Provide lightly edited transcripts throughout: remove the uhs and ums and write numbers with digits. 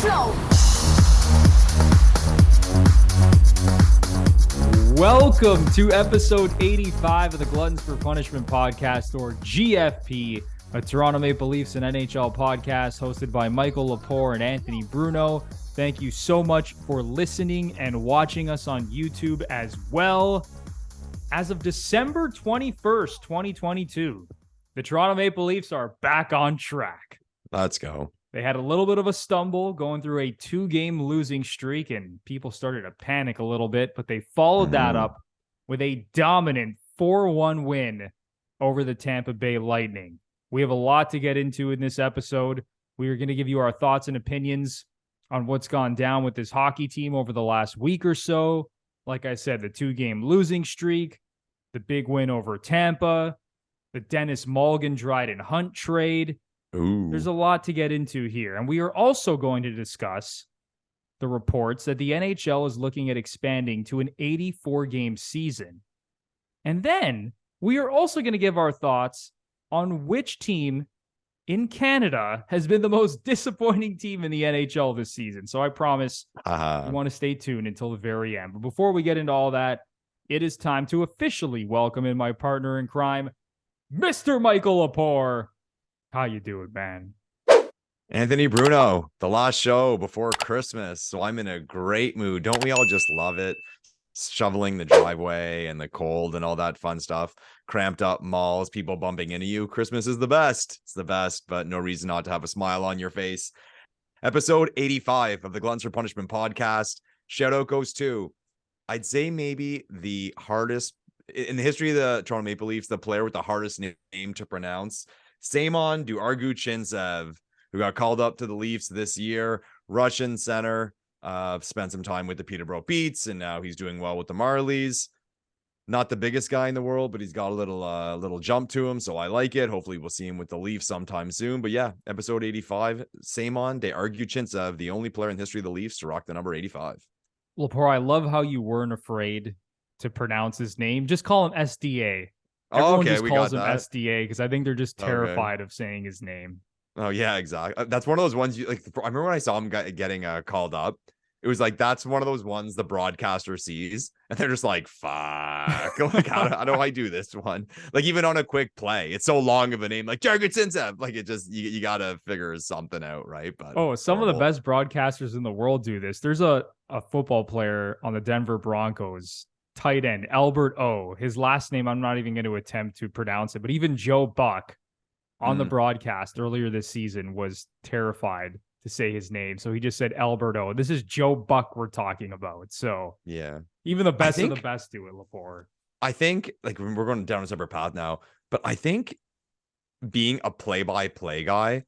show. Welcome to episode 85 of the Gluttons For Punishment Podcast, or GFP, a Toronto Maple Leafs and NHL podcast hosted by Michael Lepore and Anthony Bruno. Thank you so much for listening and watching us on YouTube as well. As of December 21st, 2022, the Toronto Maple Leafs are back on track. Let's go. They had a little bit of a stumble going through a 2-game losing streak, and people started to panic a little bit, but they followed that up with a dominant 4-1 win over the Tampa Bay Lightning. We have a lot to get into in this episode. We are going to give you our thoughts and opinions on what's gone down with this hockey team over the last week or so. Like I said, the 2-game losing streak, the big win over Tampa, the Dennis Mulligan-Dryden Hunt trade. Ooh. There's a lot to get into here. And we are also going to discuss the reports that the NHL is looking at expanding to an 84-game season. And then we are also going to give our thoughts on which team in Canada has been the most disappointing team in the NHL this season. So I promise you want to stay tuned until the very end. But before we get into all that, it is time to officially welcome in my partner in crime, Mr. Michael Lepore. How you doing, man? Anthony Bruno, the last show before Christmas, so I'm in a great mood. Don't we all just love it? Shoveling the driveway and the cold and all that fun stuff. Cramped up malls, people bumping into you. Christmas is the best. It's the best, but no reason not to have a smile on your face. Episode 85 of the Gluttons For Punishment Podcast. Shout out goes to, I'd say maybe the hardest, in the history of the Toronto Maple Leafs, the player with the hardest name to pronounce. Semyon Duargu-Chintsev, who got called up to the Leafs this year, Russian center, spent some time with the Peterborough Beats, and now he's doing well with the Marlies. Not the biggest guy in the world, but he's got a little jump to him, so I like it. Hopefully we'll see him with the Leafs sometime soon. But yeah, episode 85, Semyon Duargu-Chintsev, the only player in the history of the Leafs to rock the number 85. Lepore, I love how you weren't afraid to pronounce his name. Just call him SDA. Everyone just calls him SDA because I think they're just terrified of saying his name. Oh, yeah, exactly. That's one of those ones you like. I remember when I saw him getting called up. It was like, that's one of those ones the broadcaster sees and they're just like, fuck. Like, how do I do this one? Like, even on a quick play, it's so long of a name, like Duargu-Chintsev. Like, it just, you got to figure something out, right? But some of the best broadcasters in the world do this. There's a football player on the Denver Broncos, tight end, Albert O. His last name, I'm not even going to attempt to pronounce it, but even Joe Buck on the broadcast earlier this season was terrified to say his name. So he just said Albert O. This is Joe Buck we're talking about. So yeah, even the best of the best do it, Lepore. I think, like, we're going down a separate path now, but I think being a play-by-play guy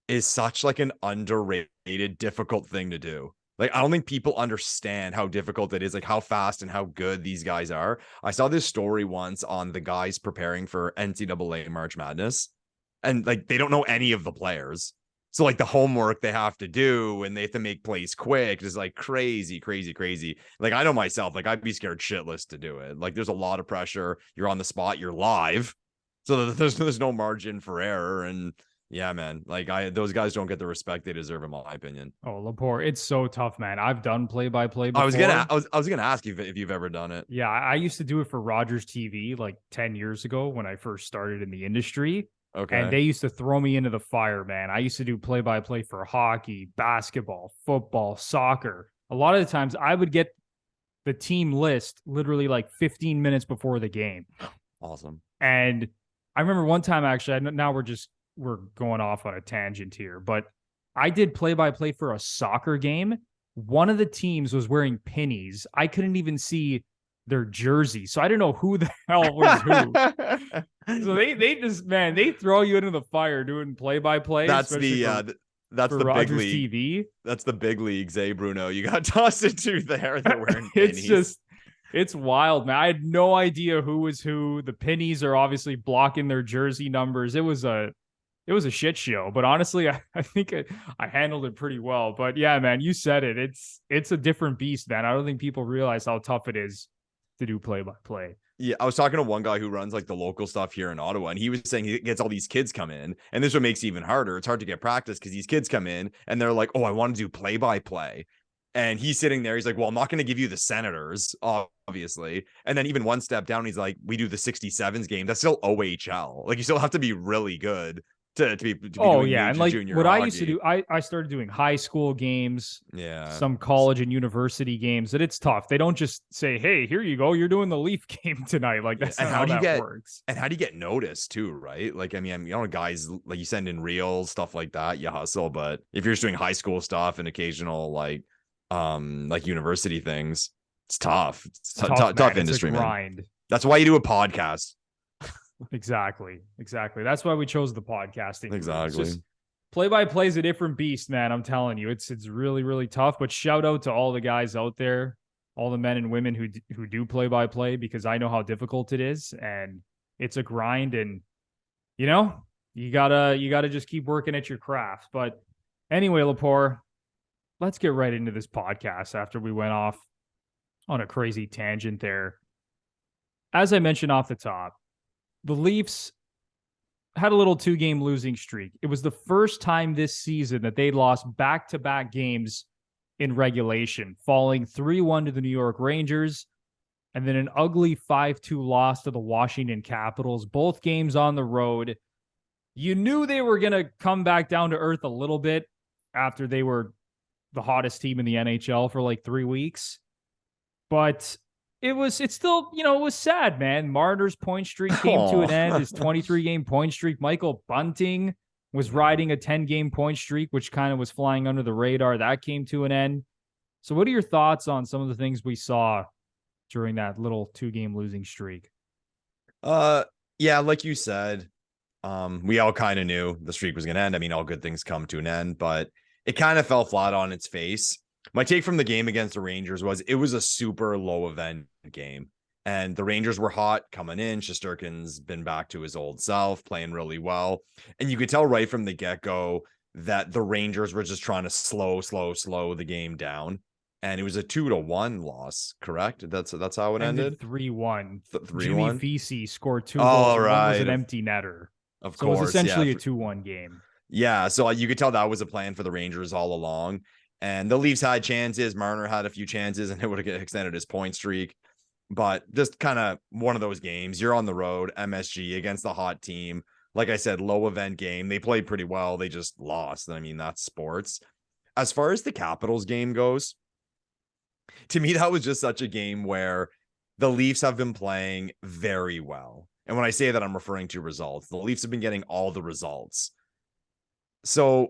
is such like an underrated, difficult thing to do. Like, I don't think people understand how difficult it is, like how fast and how good these guys are. I saw this story once on the guys preparing for NCAA March Madness, and like, they don't know any of the players. So like the homework they have to do and they have to make plays quick is like crazy. Like, I know myself, like, I'd be scared shitless to do it. Like, there's a lot of pressure. You're on the spot, you're live. So there's no margin for error. And yeah, man, like, those guys don't get the respect they deserve, in my opinion. Oh, Lepore, it's so tough, man. I've done play-by-play before. I was gonna ask you if you've ever done it. Yeah, I used to do it for Rogers TV like 10 years ago when I first started in the industry. Okay. And they used to throw me into the fire, man. I used to do play-by-play for hockey, basketball, football, soccer. A lot of the times I would get the team list literally like 15 minutes before the game. Awesome. And I remember one time, actually, now we're going off on a tangent here, but I did play-by-play for a soccer game. One of the teams was wearing pennies. I couldn't even see their jersey, so I didn't know who the hell was who. So they just, man, they throw you into the fire doing play-by-play. That's the Rogers big league TV. That's the big leagues, Bruno. You got tossed into there. They're wearing pennies. It's wild, man. I had no idea who was who. The pennies are obviously blocking their jersey numbers. It was a shit show, but honestly, I think I handled it pretty well. But yeah, man, you said it. It's a different beast, man. I don't think people realize how tough it is to do play-by-play. Yeah, I was talking to one guy who runs like the local stuff here in Ottawa, and he was saying he gets all these kids come in, and this what makes it even harder. It's hard to get practice because these kids come in and they're like, "Oh, I want to do play-by-play," and he's sitting there. He's like, "Well, I'm not going to give you the Senators, obviously." And then even one step down, he's like, "We do the 67s game. That's still OHL. Like you still have to be really good to be doing yeah, major and like junior what hockey. I used to do, I started doing high school games, Yeah, some college and university games. That it's tough. They don't just say, "Hey, here you go, you're doing the Leaf game tonight." Like that's and not how do you that get works. and how do you get noticed too, right? Like I mean, guys like you send in reels, stuff like that, you hustle. But if you're just doing high school stuff and occasional like university things, it's tough. It's Tough, tough man. It's a industry, man. grind. That's why you do a podcast. Exactly. That's why we chose the podcasting. Exactly. Play-by-play is a different beast, man. I'm telling you, it's really really tough. But shout out to all the guys out there, all the men and women who do play-by-play, because I know how difficult it is, and it's a grind. And you know, you gotta just keep working at your craft. But anyway, Lepore, let's get right into this podcast after we went off on a crazy tangent there. As I mentioned off the top, the Leafs had a little 2-game losing streak. It was the first time this season that they lost back-to-back games in regulation, falling 3-1 to the New York Rangers, and then an ugly 5-2 loss to the Washington Capitals, both games on the road. You knew they were going to come back down to earth a little bit after they were the hottest team in the NHL for like 3 weeks. But it's still, it was sad, man. Marner's point streak came to an end. His 23-game point streak. Michael Bunting was riding a 10-game point streak, which kind of was flying under the radar. That came to an end. So what are your thoughts on some of the things we saw during that little 2-game losing streak? Yeah, like you said, we all kind of knew the streak was going to end. I mean, all good things come to an end, but it kind of fell flat on its face. My take from the game against the Rangers was it was a super low event game, and the Rangers were hot coming in. Shesterkin's been back to his old self, playing really well. And you could tell right from the get-go that the Rangers were just trying to slow the game down. And it was a 2-1 loss, correct? That's how it ended. 3-1. 3-1. Jimmy Vesey scored 2 goals. And one was an empty netter. Of so course. It was essentially a 2-1 game. Yeah. So you could tell that was a plan for the Rangers all along. And the Leafs had chances. Marner had a few chances, and it would have extended his point streak. But just kind of one of those games. You're on the road, MSG, against the hot team. Like I said, low event game. They played pretty well. They just lost. I mean, that's sports. As far as the Capitals game goes, to me, that was just such a game where the Leafs have been playing very well. And when I say that, I'm referring to results. The Leafs have been getting all the results. So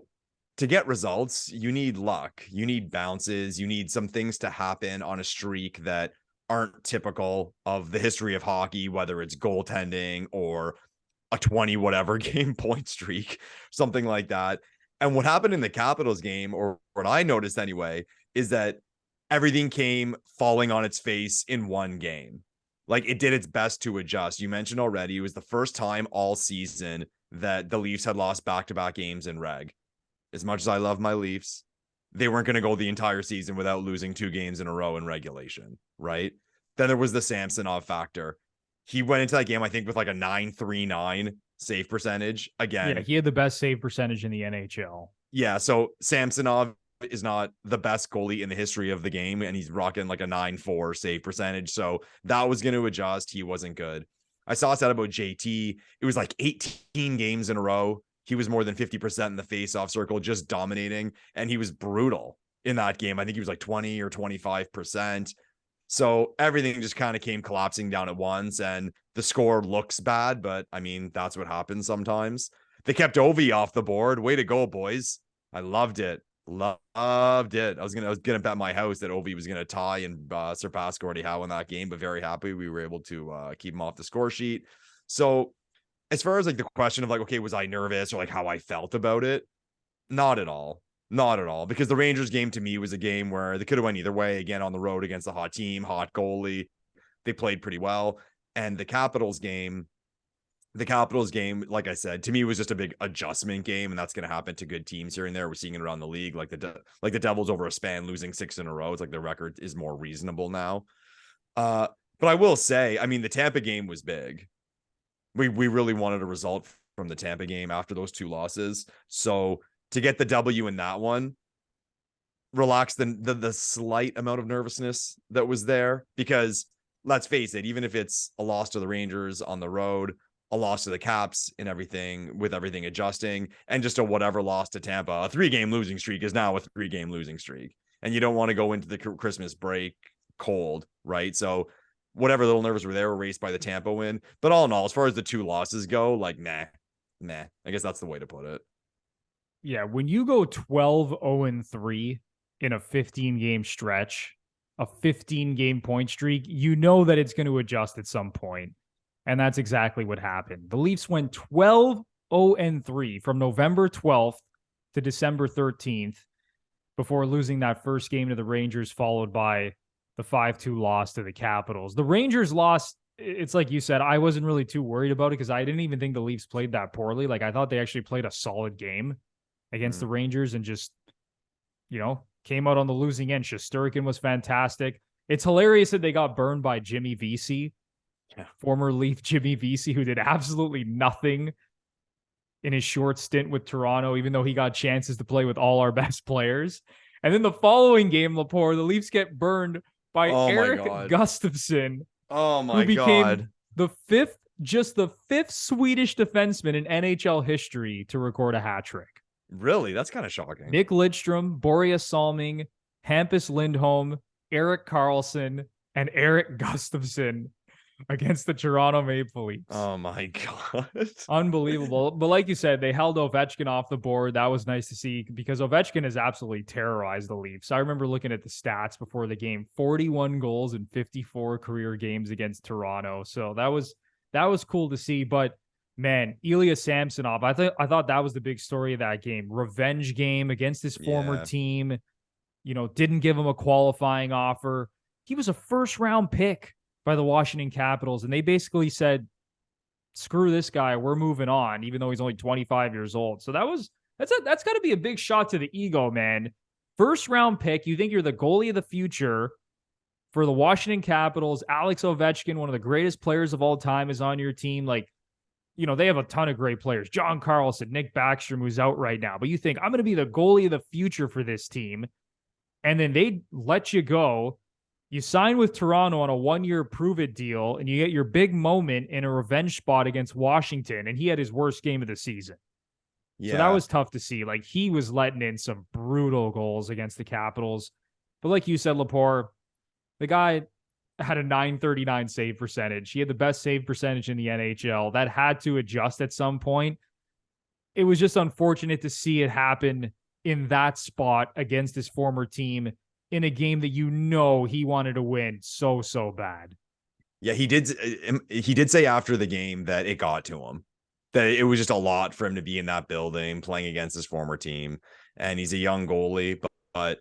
to get results, you need luck, you need bounces, you need some things to happen on a streak that aren't typical of the history of hockey, whether it's goaltending or a 20 whatever game point streak, something like that. And what happened in the Capitals game, or what I noticed anyway, is that everything came falling on its face in one game. Like it did its best to adjust. You mentioned already, it was the first time all season that the Leafs had lost back-to-back games in reg. As much as I love my Leafs, they weren't going to go the entire season without losing 2 games in a row in regulation, right? Then there was the Samsonov factor. He went into that game, I think, with like a 9.39 save percentage. Again, yeah, he had the best save percentage in the NHL. Yeah, so Samsonov is not the best goalie in the history of the game, and he's rocking like a 9.4 save percentage. So that was going to adjust. He wasn't good. I saw a stat about JT. It was like 18 games in a row. He was more than 50% in the face-off circle, just dominating, and he was brutal in that game. I think he was like 20 or 25%. So everything just kind of came collapsing down at once, and the score looks bad, but I mean, that's what happens sometimes. They kept Ovi off the board. Way to go, boys. I loved it. Loved it. I was gonna bet my house that Ovi was gonna tie and surpass Gordie Howe in that game, but very happy we were able to keep him off the score sheet. So as far as like the question of like, okay, was I nervous or like how I felt about it? Not at all. Not at all. Because the Rangers game to me was a game where they could have went either way. Again, on the road against a hot team, hot goalie. They played pretty well. And the Capitals game, like I said, to me was just a big adjustment game, and that's going to happen to good teams here and there. We're seeing it around the league, like the Devils over a span losing 6 in a row. It's like the record is more reasonable now. But I will say, I mean, the Tampa game was big. We really wanted a result from the Tampa game after those 2 losses. So to get the W in that one, relax the slight amount of nervousness that was there, because let's face it, even if it's a loss to the Rangers on the road, a loss to the Caps and everything, with everything adjusting, and just a whatever loss to Tampa, a 3-game losing streak is now a 3-game losing streak. And you don't want to go into the Christmas break cold, right? So whatever little nerves were there were erased by the Tampa win. But all in all, as far as the 2 losses go, like, nah. I guess that's the way to put it. Yeah, when you go 12-0-3 in a 15-game stretch, a 15-game point streak, you know that it's going to adjust at some point. And that's exactly what happened. The Leafs went 12-0-3 from November 12th to December 13th before losing that first game to the Rangers, followed by the 5-2 loss to the Capitals. The Rangers lost, it's like you said, I wasn't really too worried about it because I didn't even think the Leafs played that poorly. Like, I thought they actually played a solid game against the Rangers and just, came out on the losing end. Shesterkin was fantastic. It's hilarious that they got burned by Jimmy Vesey, former Leaf Jimmy Vesey, who did absolutely nothing in his short stint with Toronto, even though he got chances to play with all our best players. And then the following game, Lepore, the Leafs get burned by Eric Gustafsson, who became the fifth Swedish defenseman in NHL history to record a hat trick. Really? That's kind of shocking. Nick Lidstrom, Boreas Salming, Hampus Lindholm, Erik Karlsson, and Eric Gustafsson against the Toronto Maple Leafs. Oh my God. Unbelievable. But like you said, they held Ovechkin off the board. That was nice to see because Ovechkin has absolutely terrorized the Leafs. I remember looking at the stats before the game, 41 goals in 54 career games against Toronto. So that was cool to see. But man, Ilya Samsonov, I thought that was the big story of that game. Revenge game against his former team. Didn't give him a qualifying offer. He was a first-round pick by the Washington Capitals, and they basically said, screw this guy, we're moving on, even though he's only 25 years old. So that's got to be a big shot to the ego, man. First-round pick, you think you're the goalie of the future for the Washington Capitals. Alex Ovechkin, one of the greatest players of all time, is on your team. Like, they have a ton of great players. John Carlson, Nick Backstrom, who's out right now. But you think, I'm going to be the goalie of the future for this team. And then they let you go. You sign with Toronto on a 1-year prove-it deal, and you get your big moment in a revenge spot against Washington, and he had his worst game of the season. Yeah. So that was tough to see. Like, he was letting in some brutal goals against the Capitals. But like you said, Lepore, the guy had a .939 save percentage. He had the best save percentage in the NHL. That had to adjust at some point. It was just unfortunate to see it happen in that spot against his former team in a game that he wanted to win so bad. Yeah, he did say after the game that it got to him, that it was just a lot for him to be in that building playing against his former team. And he's a young goalie, but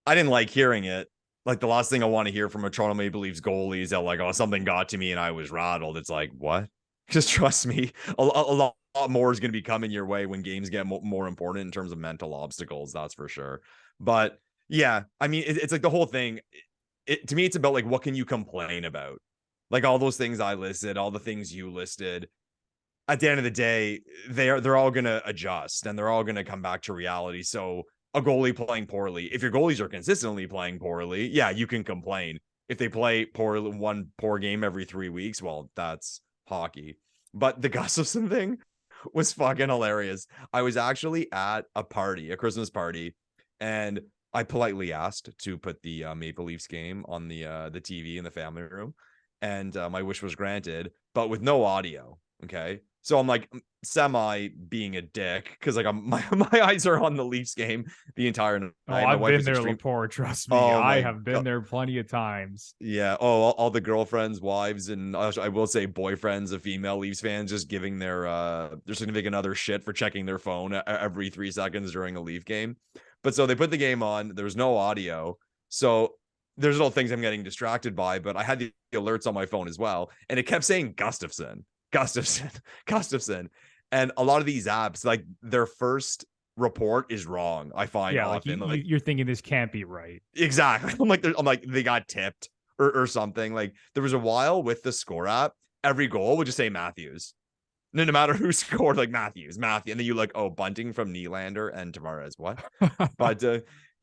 I didn't like hearing it. Like, the last thing I want to hear from a Toronto Maple Leafs goalie is that, like, oh, something got to me and I was rattled. It's like, what? Just trust me. A lot more is going to be coming your way when games get more important in terms of mental obstacles. That's for sure. But yeah, I mean, it's like the whole thing. To me, it's about, like, what can you complain about? Like, all those things I listed, all the things you listed. At the end of the day, they're all going to adjust and they're all going to come back to reality. So a goalie playing poorly, if your goalies are consistently playing poorly, yeah, you can complain. If they play poorly, one poor game every 3 weeks, well, that's hockey. But the Gustafsson thing was fucking hilarious. I was actually at a Christmas party, and I politely asked to put the Maple Leafs game on the TV in the family room, and my wish was granted, but with no audio. Okay, so I'm like semi being a dick because, like, my eyes are on the Leafs game the entire night. Oh, I've been there, Lepore. Trust me, I have been there plenty of times. Yeah. Oh, all the girlfriends, wives, and I will say boyfriends of female Leafs fans just giving their significant other shit for checking their phone every 3 seconds during a Leaf game. But so they put the game on. There was no audio, so there's little things I'm getting distracted by. But I had the alerts on my phone as well, and it kept saying Gustafsson. And a lot of these apps, like, their first report is wrong. I find often, like you're thinking this can't be right. Exactly. I'm like they got tipped, or something. Like there was a while with the score app, every goal would just say Matthews. No matter who scored, like Matthew, and then you like, oh, Bunting from Nylander and Tavares, what? But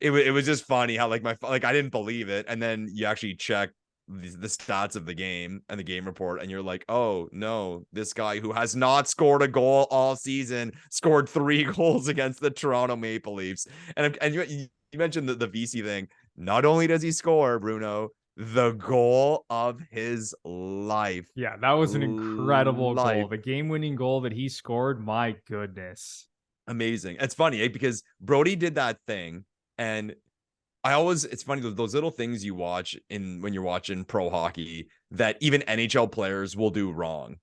it was just funny how like I didn't believe it, and then you actually check the stats of the game and the game report, and you're like, oh no, this guy who has not scored a goal all season scored 3 goals against the Toronto Maple Leafs. And you mentioned the VC thing. Not only does he score, Bruno, the goal of his life. Yeah, that was an incredible goal. The game-winning goal that he scored, my goodness. Amazing. It's funny, because Brody did that thing, and it's funny, those little things you watch when you're watching pro hockey that even NHL players will do wrong.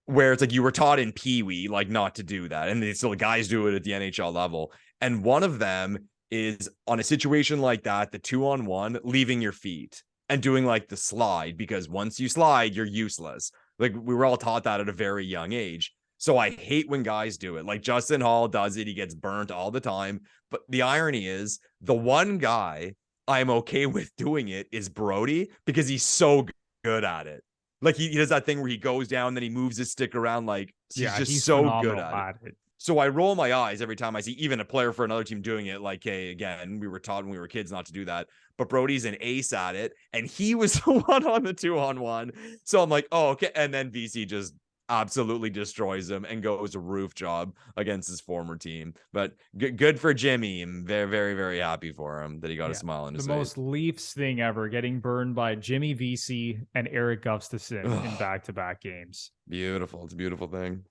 Where it's like you were taught in Pee Wee, like not to do that. And still guys do it at the NHL level. And one of them is on a situation like that, the 2-on-1, leaving your feet and doing like the slide, because once you slide, you're useless. Like we were all taught that at a very young age. So I hate when guys do it. Like Justin Hall does it. He gets burnt all the time. But the irony is the one guy I'm okay with doing it is Brody, because he's so good at it. Like he does that thing where he goes down, then he moves his stick around. Like he's so good at it. So I roll my eyes every time I see even a player for another team doing it. Like, hey, again, we were taught when we were kids not to do that. But Brody's an ace at it, and he was the one on the 2-on-1. So I'm like, oh, okay. And then VC just absolutely destroys him and goes a roof job against his former team. But good for Jimmy. I'm very, very, very happy for him that he got a smile on his face. The most Leafs thing ever, getting burned by Jimmy VC and Eric Gustafsson in back-to-back games. Beautiful. It's a beautiful thing.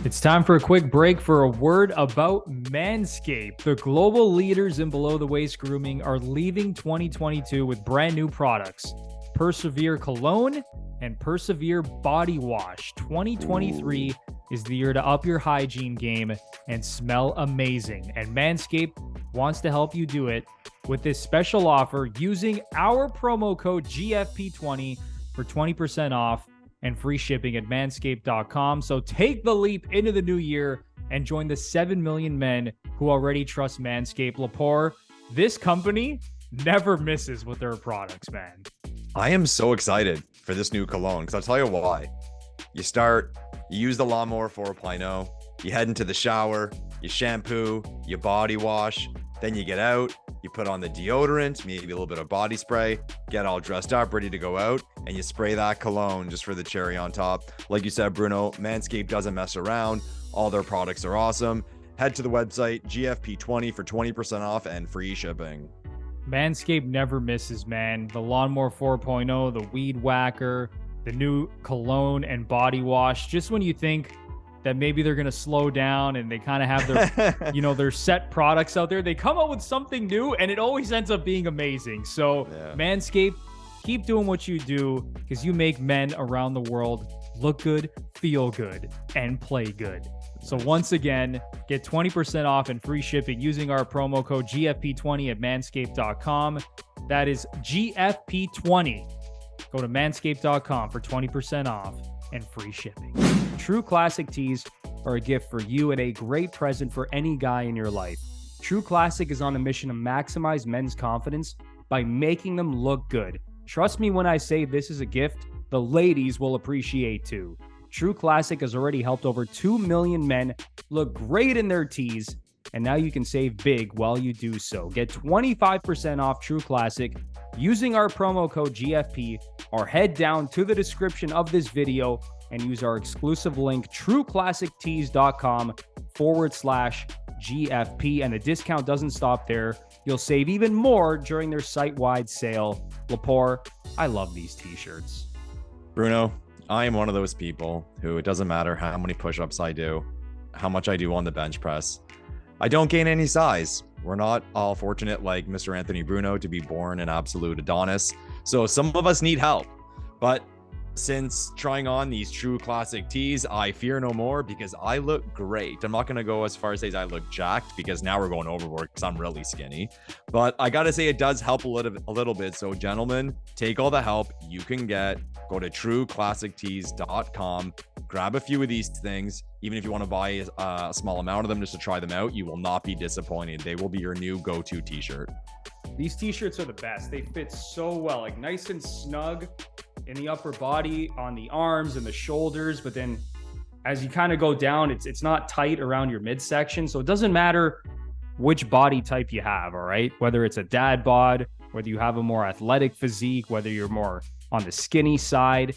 It's time for a quick break for a word about MANSCAPED. The global leaders in below-the-waist grooming are leaving 2022 with brand new products. Persevere Cologne and Persevere Body Wash. 2023 is the year to up your hygiene game and smell amazing. And Manscaped wants to help you do it with this special offer using our promo code GFP20 for 20% off and free shipping at manscaped.com. So take the leap into the new year and join the 7 million men who already trust Manscaped. Lepore, this company never misses with their products, man. I am so excited for this new cologne, because I'll tell you why. You use the Lawnmower 4.0, you head into the shower, you shampoo, you body wash, then you get out, you put on the deodorant, maybe a little bit of body spray, get all dressed up, ready to go out, and you spray that cologne just for the cherry on top. Like you said, Bruno, Manscaped doesn't mess around. All their products are awesome. Head to the website, GFP20 for 20% off and free shipping. Manscaped never misses, man. The Lawnmower 4.0, the Weed Whacker, the new cologne and body wash. Just when you think that maybe they're going to slow down and they kind of have their, their set products out there, they come up with something new and it always ends up being amazing. So Manscaped, keep doing what you do, because you make men around the world look good, feel good, and play good. So once again, get 20% off and free shipping using our promo code GFP20 at manscaped.com. That is GFP20. Go to manscaped.com for 20% off and free shipping. True Classic tees are a gift for you and a great present for any guy in your life. True Classic is on a mission to maximize men's confidence by making them look good. Trust me when I say this is a gift the ladies will appreciate too. True Classic has already helped over 2 million men look great in their tees, and now you can save big while you do so. Get 25% off True Classic using our promo code GFP, or head down to the description of this video and use our exclusive link, trueclassictees.com/GFP, and the discount doesn't stop there. You'll save even more during their site-wide sale. Lepore, I love these t-shirts. Bruno, I am one of those people who, it doesn't matter how many push-ups I do, how much I do on the bench press, I don't gain any size. We're not all fortunate like Mr. Anthony Bruno to be born an absolute Adonis. So some of us need help. But since trying on these True Classic tees, I fear no more, because I look great. I'm not going to go as far as say I look jacked, because now we're going overboard because I'm really skinny. But I got to say it does help a little bit. So gentlemen, take all the help you can get. Go to trueclassictees.com. Grab a few of these things. Even if you want to buy a small amount of them just to try them out, you will not be disappointed. They will be your new go-to t-shirt. These t-shirts are the best. They fit so well, like nice and snug in the upper body, on the arms and the shoulders. But then as you kind of go down, it's not tight around your midsection. So it doesn't matter which body type you have, all right? Whether it's a dad bod, whether you have a more athletic physique, whether you're more on the skinny side,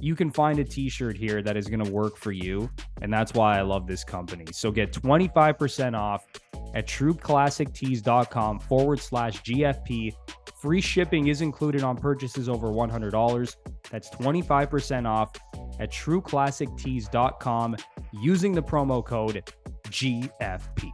you can find a t-shirt here that is going to work for you. And that's why I love this company. So get 25% off at trueclassictees.com/GFP. Free shipping is included on purchases over $100. That's 25% off at trueclassictees.com using the promo code GFP.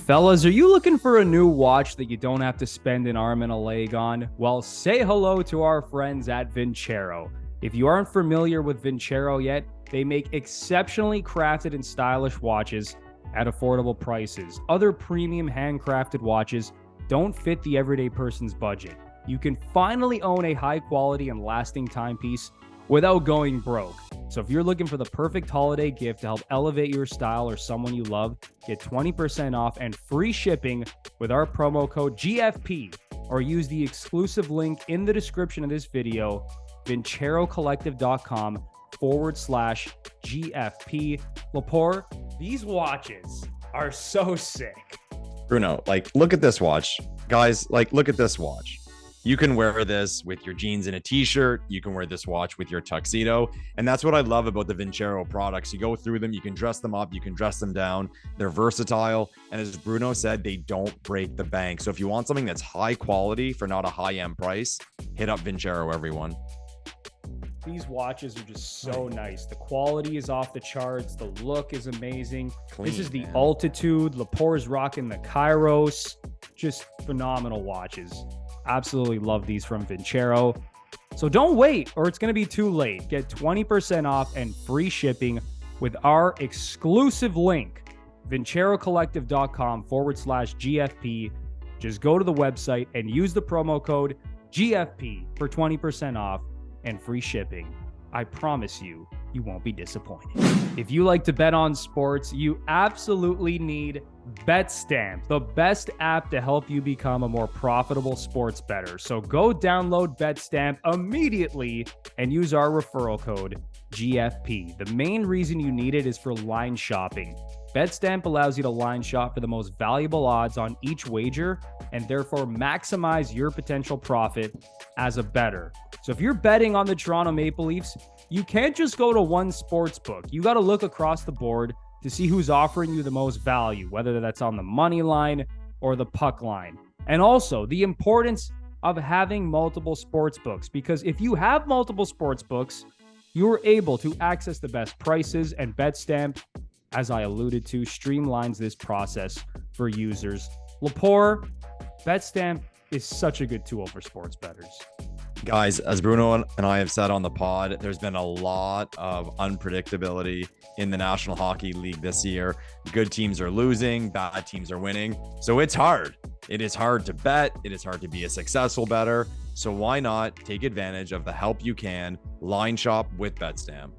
Fellas, are you looking for a new watch that you don't have to spend an arm and a leg on? Well, say hello to our friends at Vincero. If you aren't familiar with Vincero yet, they make exceptionally crafted and stylish watches at affordable prices. Other premium handcrafted watches don't fit the everyday person's budget. You can finally own a high quality and lasting timepiece without going broke. So if you're looking for the perfect holiday gift to help elevate your style or someone you love, get 20% off and free shipping with our promo code GFP, or use the exclusive link in the description of this video, vincerocollective.com/GFP. Lepore, these watches are so sick. Bruno, like, look at this watch. Guys, like, look at this watch. You can wear this with your jeans and a t-shirt. You can wear this watch with your tuxedo. And that's what I love about the Vincero products. You go through them, you can dress them up, you can dress them down. They're versatile. And as Bruno said, they don't break the bank. So if you want something that's high quality for not a high-end price, hit up Vincero, everyone. These watches are just so nice. The quality is off the charts. The look is amazing. This is the Altitude. Lepore's rocking the Kairos. Just phenomenal watches. Absolutely love these from Vincero. So don't wait, or it's going to be too late. Get 20% off and free shipping with our exclusive link, vincerocollective.com/GFP. Just go to the website and use the promo code GFP for 20% off and free shipping. I promise you, you won't be disappointed. If you like to bet on sports, you absolutely need Betstamp, the best app to help you become a more profitable sports bettor. So go download Betstamp immediately and use our referral code GFP. The main reason you need it is for line shopping. Betstamp allows you to line shop for the most valuable odds on each wager and therefore maximize your potential profit as a bettor. So if you're betting on the Toronto Maple Leafs, you can't just go to one sports book. You got to look across the board to see who's offering you the most value, whether that's on the money line or the puck line. And also the importance of having multiple sports books, because if you have multiple sports books, you're able to access the best prices, and Betstamp, as I alluded to, streamlines this process for users. Lepore, Betstamp is such a good tool for sports bettors. Guys, as Bruno and I have said on the pod, there's been a lot of unpredictability in the National Hockey League this year. Good teams are losing, bad teams are winning. So it's hard. It is hard to bet. It is hard to be a successful bettor. So why not take advantage of the help you can, line shop with Betstamp.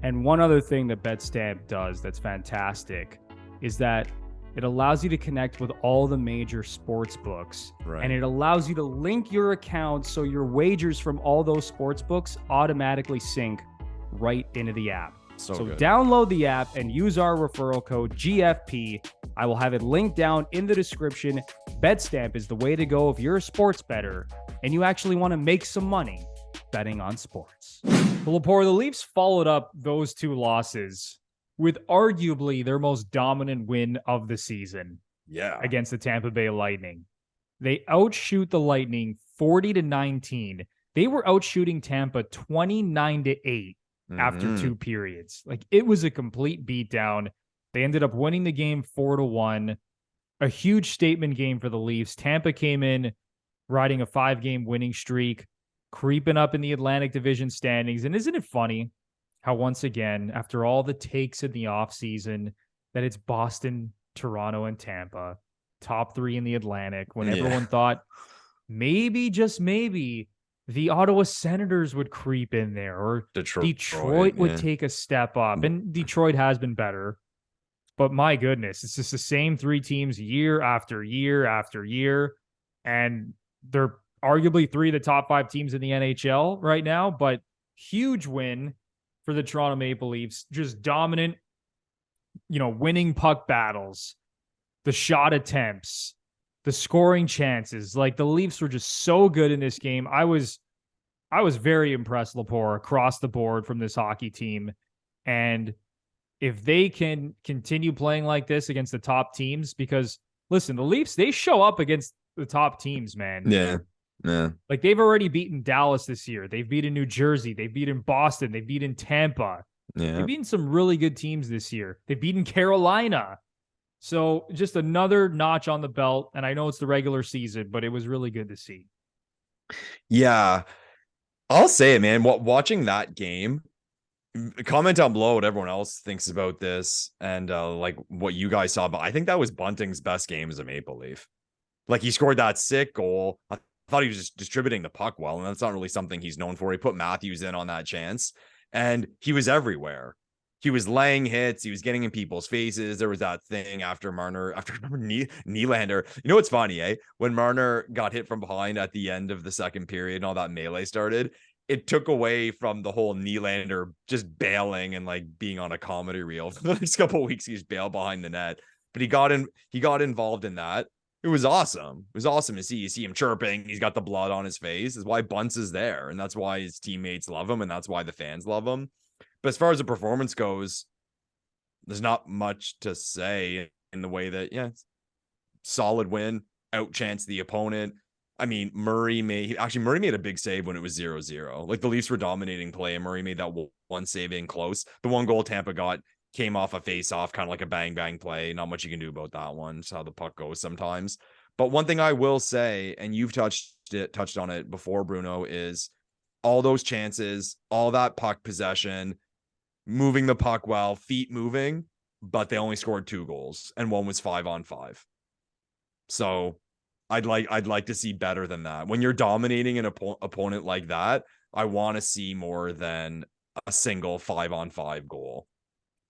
And one other thing that Betstamp does that's fantastic is that it allows you to connect with all the major sports books, right? And it allows you to link your account so your wagers from all those sports books automatically sync right into the app. So download the app and use our referral code GFP. I will have it linked down in the description. Betstamp is the way to go if you're a sports bettor and you actually want to make some money betting on sports. Lepore, the Leafs followed up those two losses with arguably their most dominant win of the season. Against the Tampa Bay Lightning. They outshoot the Lightning 40-19. They were outshooting Tampa 29-8 after two periods. Like, it was a complete beatdown. They ended up winning the game 4-1. A huge statement game for the Leafs. Tampa came in riding a 5-game winning streak, creeping up in the Atlantic Division standings. And isn't it funny how once again, after all the takes in the offseason, that it's Boston, Toronto, and Tampa, top three in the Atlantic, when everyone thought maybe, just maybe, the Ottawa Senators would creep in there, or Detroit would take a step up. And Detroit has been better. But my goodness, it's just the same three teams year after year after year. and they're arguably 3 of the top 5 teams in the NHL right now, but huge win for the Toronto Maple Leafs. Just dominant, winning puck battles, the shot attempts, the scoring chances. Like, the Leafs were just so good in this game. I was very impressed, Lepore, across the board from this hockey team. And if they can continue playing like this against the top teams, because listen, the Leafs, they show up against the top teams, man. Yeah. Like, they've already beaten Dallas this year. They've beaten New Jersey. They've beaten Boston. They've beaten Tampa. Yeah. They've beaten some really good teams this year. They've beaten Carolina. So just another notch on the belt. And I know it's the regular season, but it was really good to see. Yeah. I'll say it, man. Watching that game, comment down below what everyone else thinks about this and like what you guys saw. But I think that was Bunting's best game as a Maple Leaf. Like, he scored that sick goal. I thought he was just distributing the puck well, and that's not really something he's known for. He put Matthews in on that chance, and he was everywhere. He was laying hits. He was getting in people's faces. There was that thing after Nylander. You know what's funny, eh? When Marner got hit from behind at the end of the second period and all that melee started, it took away from the whole Nylander just bailing and like being on a comedy reel for the next couple of weeks. He just bailed behind the net, but he got involved in that. It was awesome. It was awesome to see. You see him chirping. He's got the blood on his face. That's why Bunce is there, and that's why his teammates love him, and that's why the fans love him. But as far as the performance goes, there's not much to say in the way that, solid win, outchanced the opponent. I mean, Murray made a big save when it was 0-0. Like, the Leafs were dominating play, and Murray made that one save in close. The one goal Tampa got came off a face-off, kind of like a bang-bang play. Not much you can do about that one. It's how the puck goes sometimes. But one thing I will say, and you've touched on it before, Bruno, is all those chances, all that puck possession, moving the puck well, feet moving, but they only scored 2 goals, and one was 5-on-5. So I'd like to see better than that. When you're dominating an opponent like that, I want to see more than a single 5-on-5 goal.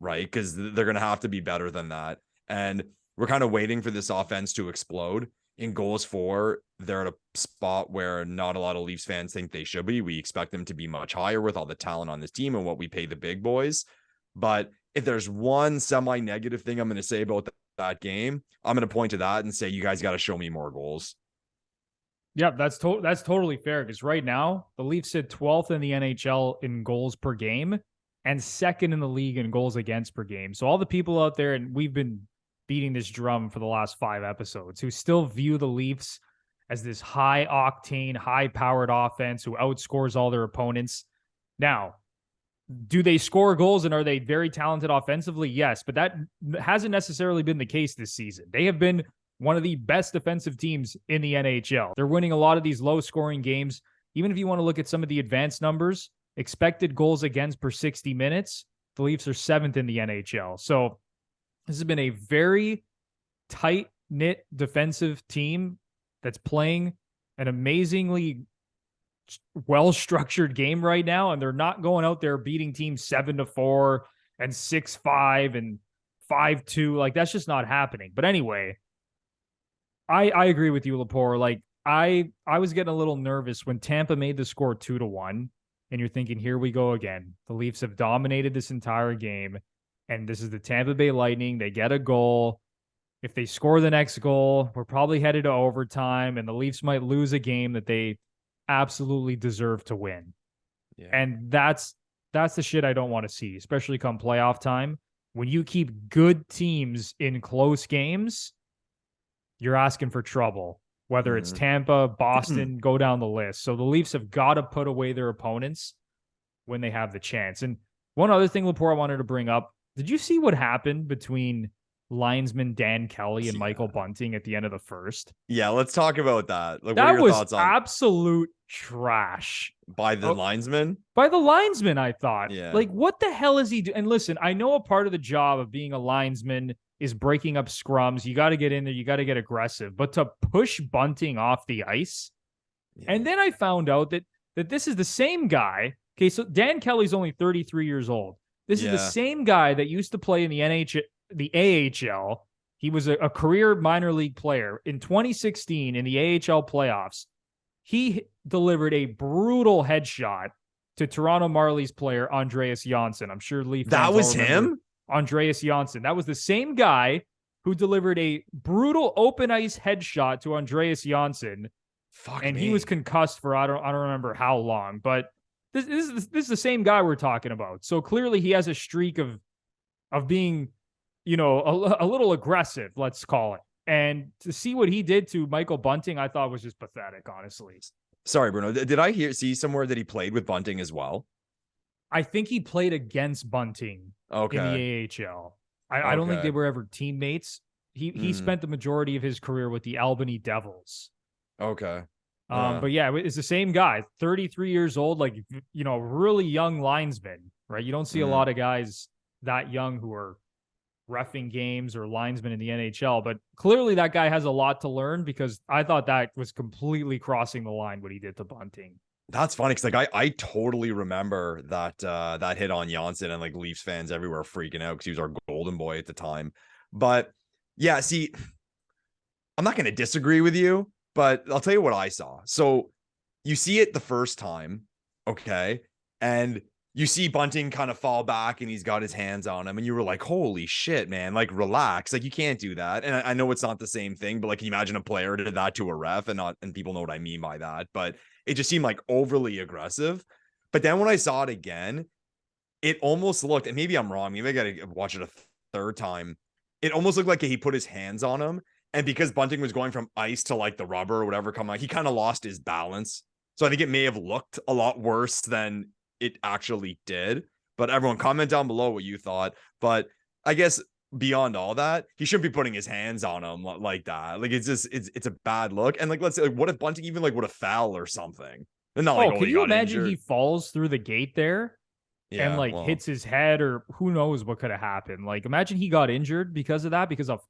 Right? Because they're going to have to be better than that. And we're kind of waiting for this offense to explode. In goals for, they're at a spot where not a lot of Leafs fans think they should be. We expect them to be much higher with all the talent on this team and what we pay the big boys. But if there's one semi-negative thing I'm going to say about that game, I'm going to point to that and say, you guys got to show me more goals. Yeah, that's totally fair, because right now the Leafs sit 12th in the NHL in goals per game and second in the league in goals against per game. So all the people out there, and we've been beating this drum for the last 5 episodes, who still view the Leafs as this high octane, high powered offense who outscores all their opponents. Now, do they score goals and are they very talented offensively? Yes, but that hasn't necessarily been the case this season. They have been one of the best defensive teams in the NHL. They're winning a lot of these low scoring games. Even if you want to look at some of the advanced numbers, expected goals against per 60 minutes, the Leafs are 7th in the NHL. So this has been a very tight-knit defensive team that's playing an amazingly well-structured game right now, and they're not going out there beating teams 7-4 and 6-5 and 5-2. Like, that's just not happening. But anyway, I agree with you, Lepore. Like, I was getting a little nervous when Tampa made the score 2-1. And you're thinking, here we go again. The Leafs have dominated this entire game. And this is the Tampa Bay Lightning. They get a goal. If they score the next goal, we're probably headed to overtime. And the Leafs might lose a game that they absolutely deserve to win. Yeah. And that's the shit I don't want to see, especially come playoff time. When you keep good teams in close games, you're asking for trouble. Whether it's Tampa, Boston, go down the list. So the Leafs have got to put away their opponents when they have the chance. And one other thing, Lepore, I wanted to bring up. Did you see what happened between linesman Dan Kelly and Michael Bunting at the end of the first? Yeah, let's talk about that. Like, that what are your was thoughts on absolute trash. By the linesman? By the linesman, I thought. Yeah. Like, what the hell is he doing? And listen, I know a part of the job of being a linesman is breaking up scrums. You got to get in there. You got to get aggressive. But to push Bunting off the ice. Yeah. And then I found out that this is the same guy. Okay, so Dan Kelly's only 33 years old. This is the same guy that used to play in the AHL. He was a career minor league player. In 2016, in the AHL playoffs, he delivered a brutal headshot to Toronto Marlies player Andreas Janssen. I'm sure Leaf fans That was all remember him? Andreas Janssen. That was the same guy who delivered a brutal open ice headshot to Andreas Janssen. Fuck And me. he was concussed for I don't remember how long, but this is the same guy we're talking about. So clearly he has a streak of being, you know, a little aggressive, let's call it. And to see what he did to Michael Bunting, I thought was just pathetic, honestly. Sorry, Bruno. Did I see somewhere that he played with Bunting as well? I think he played against Bunting in the AHL. I don't think they were ever teammates. He spent the majority of his career with the Albany Devils. Okay. But yeah, it's the same guy, 33 years old, like, you know, really young linesman, right? You don't see a lot of guys that young who are reffing games or linesmen in the NHL, but clearly that guy has a lot to learn, because I thought that was completely crossing the line what he did to Bunting. That's funny, because like I totally remember that hit on Janssen, and like Leafs fans everywhere freaking out because he was our golden boy at the time. But yeah, see, I'm not going to disagree with you, but I'll tell you what I saw. So you see it the first time, okay, and you see Bunting kind of fall back and he's got his hands on him, and you were like, holy shit, man, like relax, like you can't do that. And I know it's not the same thing, but like, can you imagine a player did that to a ref? And people know what I mean by that, but it just seemed like overly aggressive. But then when I saw it again, it almost looked, and maybe I'm wrong, maybe I gotta watch it a third time, it almost looked like he put his hands on him, and because Bunting was going from ice to like the rubber or whatever come out, he kind of lost his balance. So I think it may have looked a lot worse than it actually did. But everyone, comment down below what you thought. But I guess beyond all that, he shouldn't be putting his hands on him like that. Like, it's just it's a bad look. And like, let's say, like, what if Bunting even like would have fell or something? And not like, can he you got imagine injured. he falls through the gate there and like hits his head, or who knows what could have happened? Like, imagine he got injured because of that, because of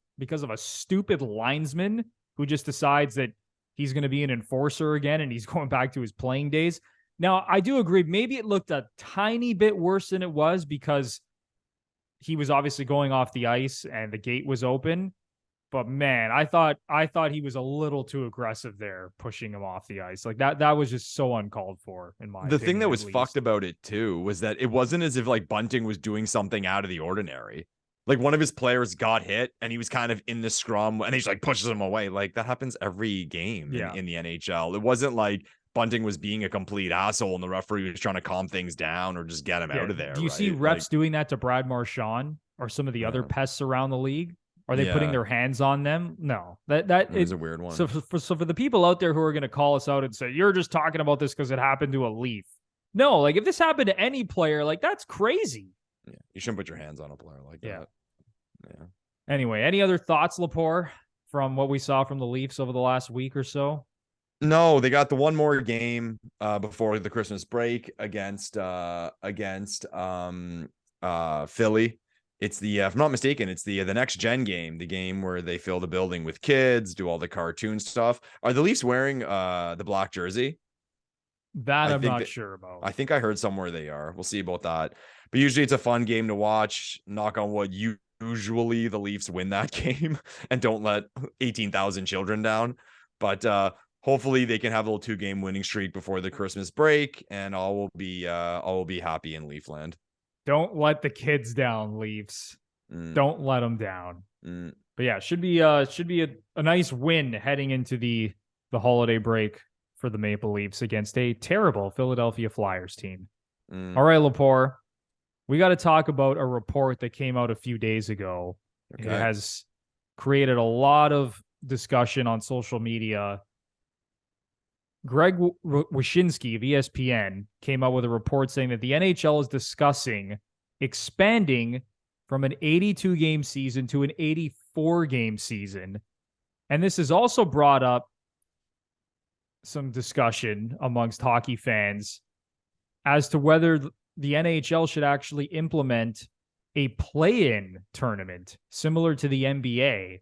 a stupid linesman who just decides that he's going to be an enforcer again and he's going back to his playing days. Now, I do agree. Maybe it looked a tiny bit worse than it was because he was obviously going off the ice and the gate was open. But man, I thought he was a little too aggressive there, pushing him off the ice. Like that was just so uncalled for, in my opinion. The thing that was fucked about it too was that it wasn't as if like Bunting was doing something out of the ordinary. Like, one of his players got hit and he was kind of in the scrum and he just like pushes him away. Like, that happens every game in the NHL. It wasn't like Bunting was being a complete asshole and the referee was trying to calm things down or just get him out of there. Do you see refs doing that to Brad Marchand or some of the other pests around the league? Are they putting their hands on them? No, that is a weird one. So for the people out there who are going to call us out and say, you're just talking about this because it happened to a Leaf. No, like, if this happened to any player, like, that's crazy. Yeah, you shouldn't put your hands on a player like that. Yeah. Anyway, any other thoughts, Lepore, from what we saw from the Leafs over the last week or so? No, they got the one more game before the Christmas break against Philly. It's the, if I'm not mistaken, it's the next gen game, the game where they fill the building with kids, do all the cartoon stuff. Are the Leafs wearing the black jersey? That I'm not sure about. I think I heard somewhere they are. We'll see about that. But usually it's a fun game to watch. Knock on wood, usually the Leafs win that game and don't let 18,000 children down. But hopefully they can have a little 2-game winning streak before the Christmas break, and all will be happy in Leafland. Don't let the kids down, Leafs. Don't let them down. But yeah, should be a nice win heading into the holiday break for the Maple Leafs against a terrible Philadelphia Flyers team. All right, Lepore, we got to talk about a report that came out a few days ago. Okay. It has created a lot of discussion on social media. Greg Wyshynski of ESPN came out with a report saying that the NHL is discussing expanding from an 82-game season to an 84-game season. And this has also brought up some discussion amongst hockey fans as to whether the NHL should actually implement a play-in tournament similar to the NBA,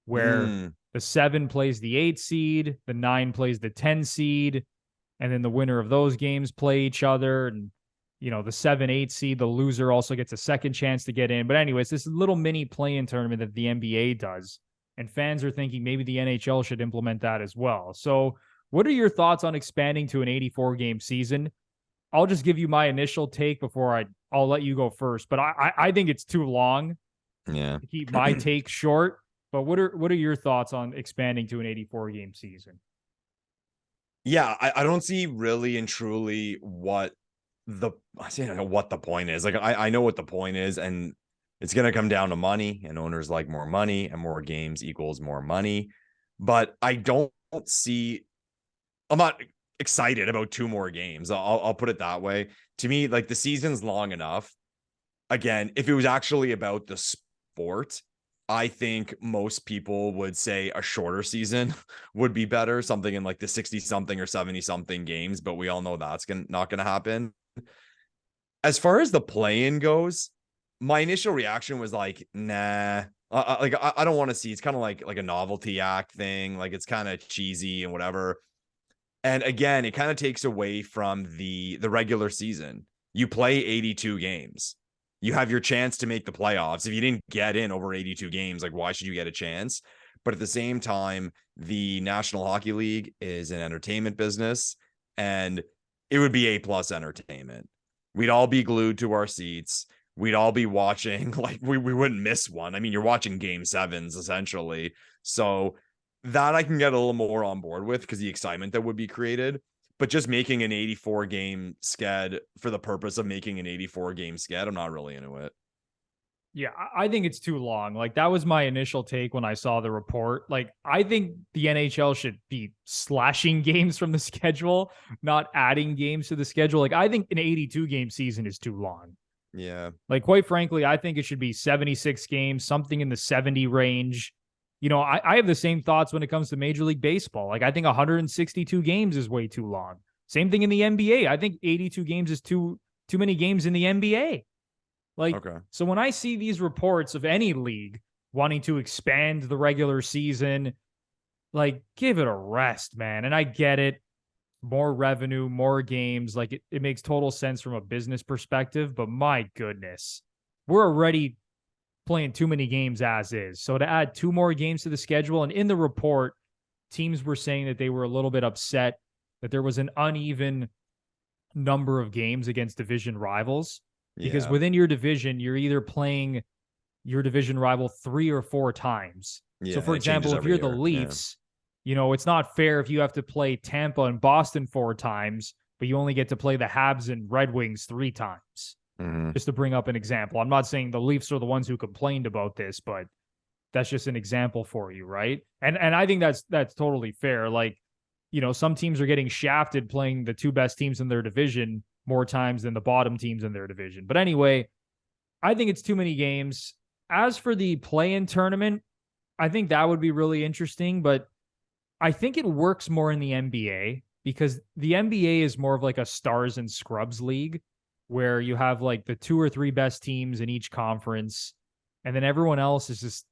where the 7 plays the 8 seed, the 9 plays the 10 seed, and then the winner of those games play each other. And the 7-8 seed, the loser also gets a second chance to get in. But anyways, this little mini play-in tournament that the NBA does, and fans are thinking maybe the NHL should implement that as well. So what are your thoughts on expanding to an 84-game season? I'll just give you my initial take before I'll let you go first. But I think it's too long to keep my take short. But what are your thoughts on expanding to an 84-game season? Yeah, I don't see really and truly what the point is. Like, I know what the point is, and it's going to come down to money, and owners like more money, and more games equals more money. But I'm not excited about 2 more games. I'll put it that way. To me, like, the season's long enough. Again, if it was actually about the sport, I think most people would say a shorter season would be better, something in like the 60 something or 70 something games, but we all know that's not going to happen. As far as the play-in goes, my initial reaction was like, nah, I don't want to see. It's kind of like a novelty act thing. Like, it's kind of cheesy and whatever. And again, it kind of takes away from the regular season. You play 82 games. You have your chance to make the playoffs. If you didn't get in over 82 games, like, why should you get a chance? But at the same time, the National Hockey League is an entertainment business, and it would be A+ entertainment. We'd all be glued to our seats. We'd all be watching, like, we wouldn't miss one. I mean, you're watching game 7s essentially. So that I can get a little more on board with, because the excitement that would be created. But just making an 84-game sched for the purpose of making an 84-game sched, I'm not really into it. Yeah, I think it's too long. Like, that was my initial take when I saw the report. Like, I think the NHL should be slashing games from the schedule, not adding games to the schedule. Like, I think an 82-game season is too long. Yeah. Like, quite frankly, I think it should be 76 games, something in the 70 range. I have the same thoughts when it comes to Major League Baseball. Like, I think 162 games is way too long. Same thing in the NBA. I think 82 games is too many games in the NBA. Like, okay. So when I see these reports of any league wanting to expand the regular season, like, give it a rest, man. And I get it. More revenue, more games. Like, it makes total sense from a business perspective. But my goodness, we're already playing too many games as is. So to add 2 more games to the schedule, and in the report, teams were saying that they were a little bit upset that there was an uneven number of games against division rivals, because within your division, you're either playing your division rival 3 or 4 times. So for example, if you're the Leafs, it's not fair if you have to play Tampa and Boston 4 times, but you only get to play the Habs and Red Wings 3 times. Mm-hmm. Just to bring up an example. I'm not saying the Leafs are the ones who complained about this, but that's just an example for you, right? And I think that's totally fair. Like, some teams are getting shafted playing the 2 best teams in their division more times than the bottom teams in their division. But anyway, I think it's too many games. As for the play-in tournament, I think that would be really interesting, but I think it works more in the NBA, because the NBA is more of like a stars and scrubs league, where you have like the 2 or 3 best teams in each conference, and then everyone else is just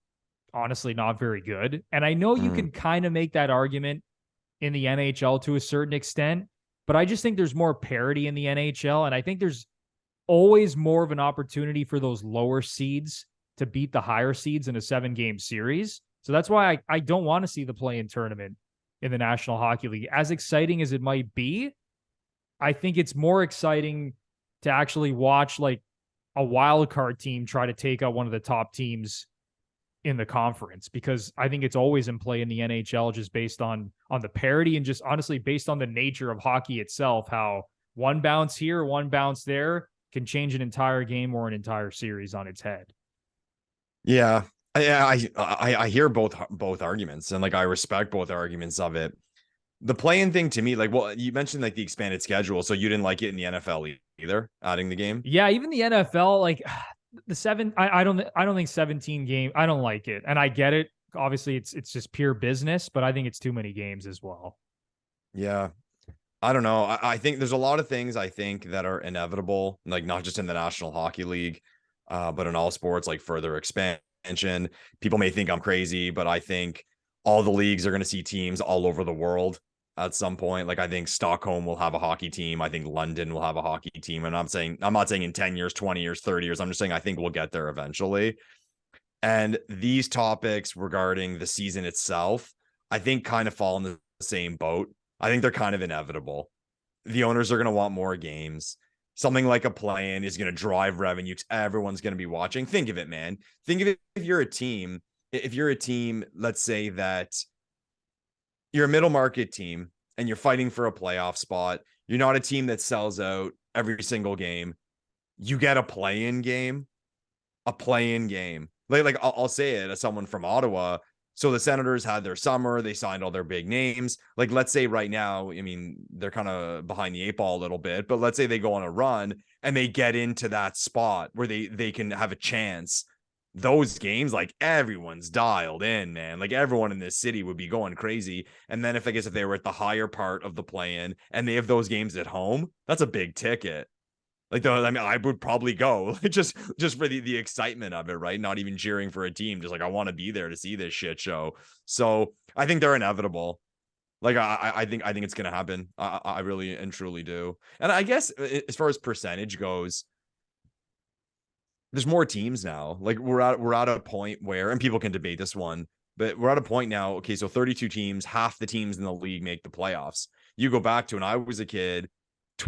honestly not very good. And I know you can kind of make that argument in the NHL to a certain extent, but I just think there's more parity in the NHL, and I think there's always more of an opportunity for those lower seeds to beat the higher seeds in a 7-game series. So that's why I don't want to see the play-in tournament in the National Hockey League. As exciting as it might be, I think it's more exciting to actually watch like a wild card team try to take out one of the top teams in the conference, because I think it's always in play in the NHL, just based on the parity, and just honestly based on the nature of hockey itself, how one bounce here, one bounce there can change an entire game or an entire series on its head. Yeah. I hear both arguments, and like, I respect both arguments of it. The play-in thing to me, like, well, you mentioned like the expanded schedule, so you didn't like it in the NFL either, adding the game? Yeah, even the NFL, like the 7, I don't think 17 game, I don't like it. And I get it. Obviously, it's just pure business, but I think it's too many games as well. Yeah. I don't know. I think there's a lot of things I think that are inevitable, like not just in the National Hockey League, but in all sports, like further expansion. People may think I'm crazy, but I think all the leagues are going to see teams all over the world. at some point. Like I think Stockholm will have a hockey team. I think London will have a hockey team. And I'm not saying in 10 years, 20 years, 30 years. I'm just saying I think we'll get there eventually. And these topics regarding the season itself, I think kind of fall in the same boat. I think they're kind of inevitable. The owners are going to want more games. Something like a play-in is going to drive revenue. Everyone's going to be watching. Think of it, man. Think of it if you're a team. If you're a team, let's say that you're a middle market team and you're fighting for a playoff spot. You're not a team that sells out every single game. You get a play-in game. Like I'll say it as someone from Ottawa. So the Senators had their summer. They signed all their big names. Like, let's say right now, I mean, they're kind of behind the eight ball a little bit, but let's say they go on a run and they get into that spot where they can have a chance. Those games, like everyone's dialed in, man. Like everyone in this city would be going crazy. And then if they were at the higher part of the play-in and they have those games at home, that's a big ticket. Like, I would probably go just for the excitement of it, right? Not even cheering for a team, just like I want to be there to see this shit show. So I think they're inevitable. Like I think it's gonna happen. I really and truly do. And I guess as far as percentage goes, there's more teams now. Like we're at a point where, and people can debate this one, but we're at a point now. Okay, so 32 teams, half the teams in the league make the playoffs. You go back to when I was a kid.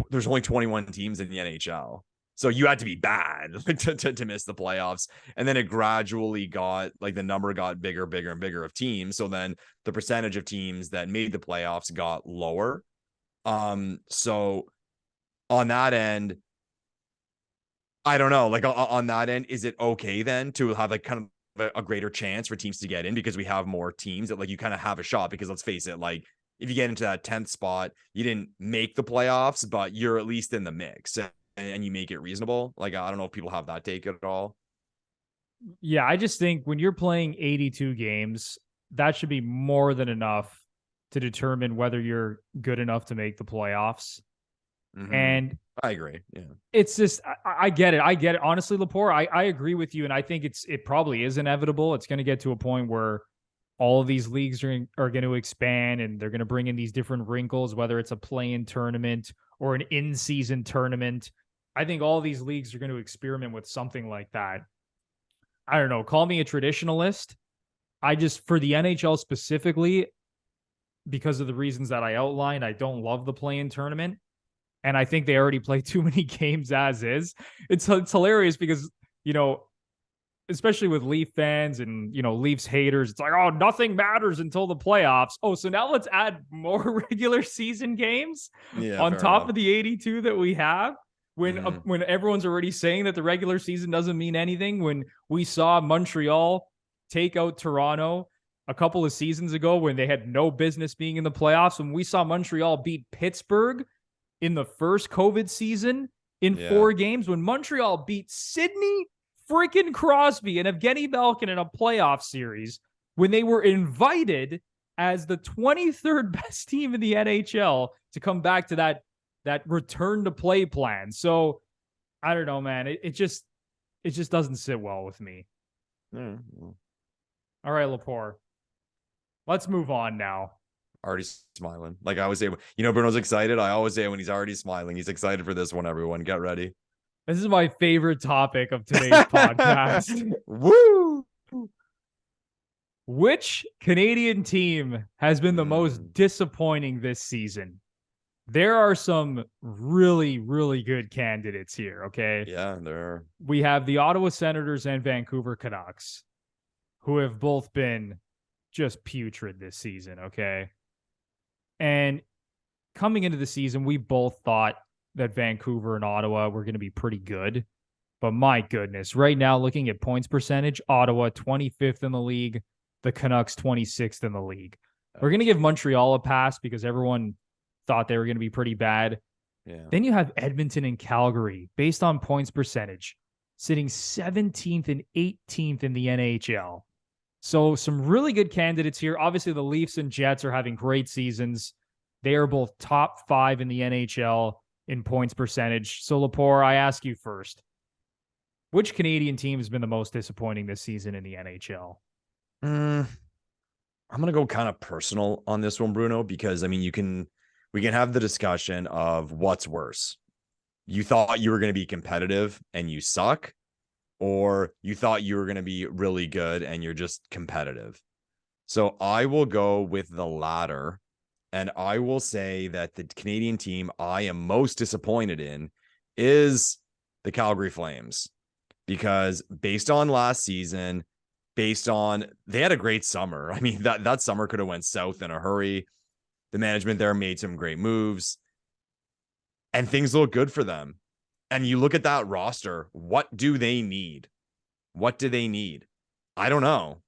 There's only 21 teams in the NHL. So you had to be bad to miss the playoffs. And then it gradually got, like the number got bigger and bigger of teams. So then the percentage of teams that made the playoffs got lower. So on that end, I don't know, like on that end, is it okay then to have like kind of a greater chance for teams to get in because we have more teams that like you kind of have a shot? Because let's face it, like if you get into that 10th spot, you didn't make the playoffs, but you're at least in the mix and you make it reasonable. Like, I don't know if people have that take at all. Yeah, I just think when you're playing 82 games, that should be more than enough to determine whether you're good enough to make the playoffs. Mm-hmm. And I agree. Yeah. It's just, I get it. Honestly, Lepore, I agree with you. And I think it probably is inevitable. It's going to get to a point where all of these leagues are going to expand and they're going to bring in these different wrinkles, whether it's a play-in tournament or an in-season tournament. I think all these leagues are going to experiment with something like that. I don't know. Call me a traditionalist. For the NHL specifically, because of the reasons that I outlined, I don't love the play-in tournament. And I think they already play too many games as is. It's hilarious because, especially with Leaf fans and, Leafs haters, it's like, oh, nothing matters until the playoffs. Oh, so now let's add more regular season games on top of the 82 that we have when everyone's already saying that the regular season doesn't mean anything. When we saw Montreal take out Toronto a couple of seasons ago when they had no business being in the playoffs, when we saw Montreal beat Pittsburgh in the first COVID season in 4 games, when Montreal beat Sidney freaking Crosby and Evgeny Malkin in a playoff series, when they were invited as the 23rd best team in the NHL to come back to that return to play plan. So I don't know, man. It just doesn't sit well with me. Mm-hmm. All right, Lepore. Let's move on now. Already smiling. Like I always say, Bruno's excited. I always say when he's already smiling, he's excited for this one, everyone. Get ready. This is my favorite topic of today's podcast. Woo! Which Canadian team has been the most disappointing this season? There are some really, really good candidates here, okay? Yeah, there are. We have the Ottawa Senators and Vancouver Canucks, who have both been just putrid this season, okay? And coming into the season, we both thought that Vancouver and Ottawa were going to be pretty good. But my goodness, right now, looking at points percentage, Ottawa 25th in the league, the Canucks 26th in the league. We're going to give Montreal a pass because everyone thought they were going to be pretty bad. Yeah. Then you have Edmonton and Calgary, based on points percentage, sitting 17th and 18th in the NHL. So some really good candidates here. Obviously, the Leafs and Jets are having great seasons. They are both top 5 in the NHL in points percentage. So, Lepore, I ask you first, which Canadian team has been the most disappointing this season in the NHL? I'm going to go kind of personal on this one, Bruno, because I mean, we can have the discussion of what's worse. You thought you were going to be competitive and you suck, or you thought you were going to be really good and you're just competitive. So I will go with the latter. And I will say that the Canadian team I am most disappointed in is the Calgary Flames, because based on last season, based on they had a great summer. I mean, that summer could have went south in a hurry. The management there made some great moves and things look good for them. And you look at that roster, what do they need? What do they need? I don't know.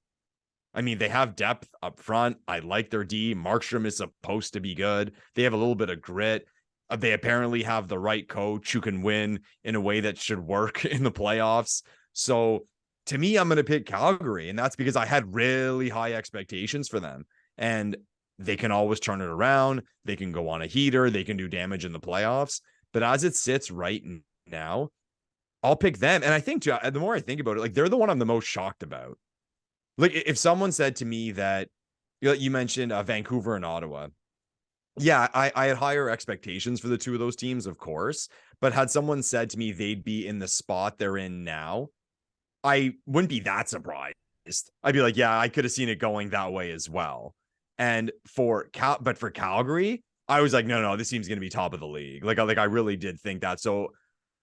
I mean, they have depth up front. I like their D. Markstrom is supposed to be good. They have a little bit of grit. They apparently have the right coach who can win in a way that should work in the playoffs. So to me, I'm going to pick Calgary, and that's because I had really high expectations for them. And they can always turn it around. They can go on a heater. They can do damage in the playoffs. But as it sits right now, I'll pick them. And I think, too, the more I think about it, like, they're the one I'm the most shocked about. Like, if someone said to me that, you mentioned Vancouver and Ottawa. Yeah, I had higher expectations for the two of those teams, of course. But had someone said to me they'd be in the spot they're in now, I wouldn't be that surprised. I'd be like, yeah, I could have seen it going that way as well. And for Calgary, I was like, no, this team's going to be top of the league. Like I really did think that. So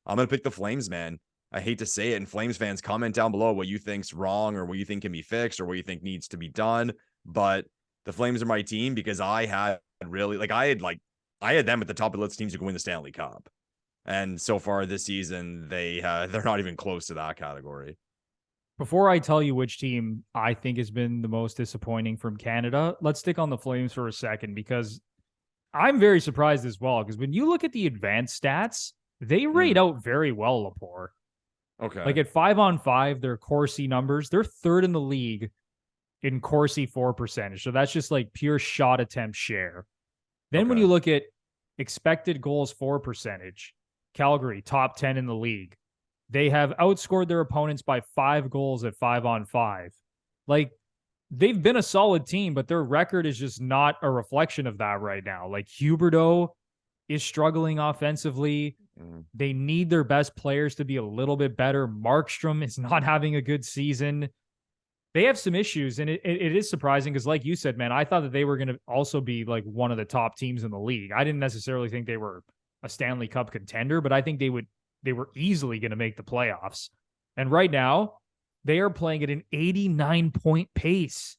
I'm going to pick the Flames, man. I hate to say it. And Flames fans, comment down below what you think's wrong or what you think can be fixed or what you think needs to be done. But the Flames are my team because I had them at the top of the list teams who can win the Stanley Cup. And so far this season, they're not even close to that category. Before I tell you which team I think has been the most disappointing from Canada, let's stick on the Flames for a second, because I'm very surprised as well. Because when you look at the advanced stats, they rate out very well, Lepore. Okay. Like at 5-on-5, their Corsi numbers, they're third in the league in Corsi for percentage. So that's just like pure shot attempt share. Then when you look at expected goals for percentage, Calgary, top 10 in the league. They have outscored their opponents by 5 goals at 5-on-5. Like, they've been a solid team, but their record is just not a reflection of that right now. Like, Huberdeau is struggling offensively. They need their best players to be a little bit better. Markstrom is not having a good season. They have some issues, and it is surprising because, like you said, man, I thought that they were going to also be like one of the top teams in the league. I didn't necessarily think they were a Stanley Cup contender, but I think they were easily going to make the playoffs. And right now, they are playing at an 89-point pace.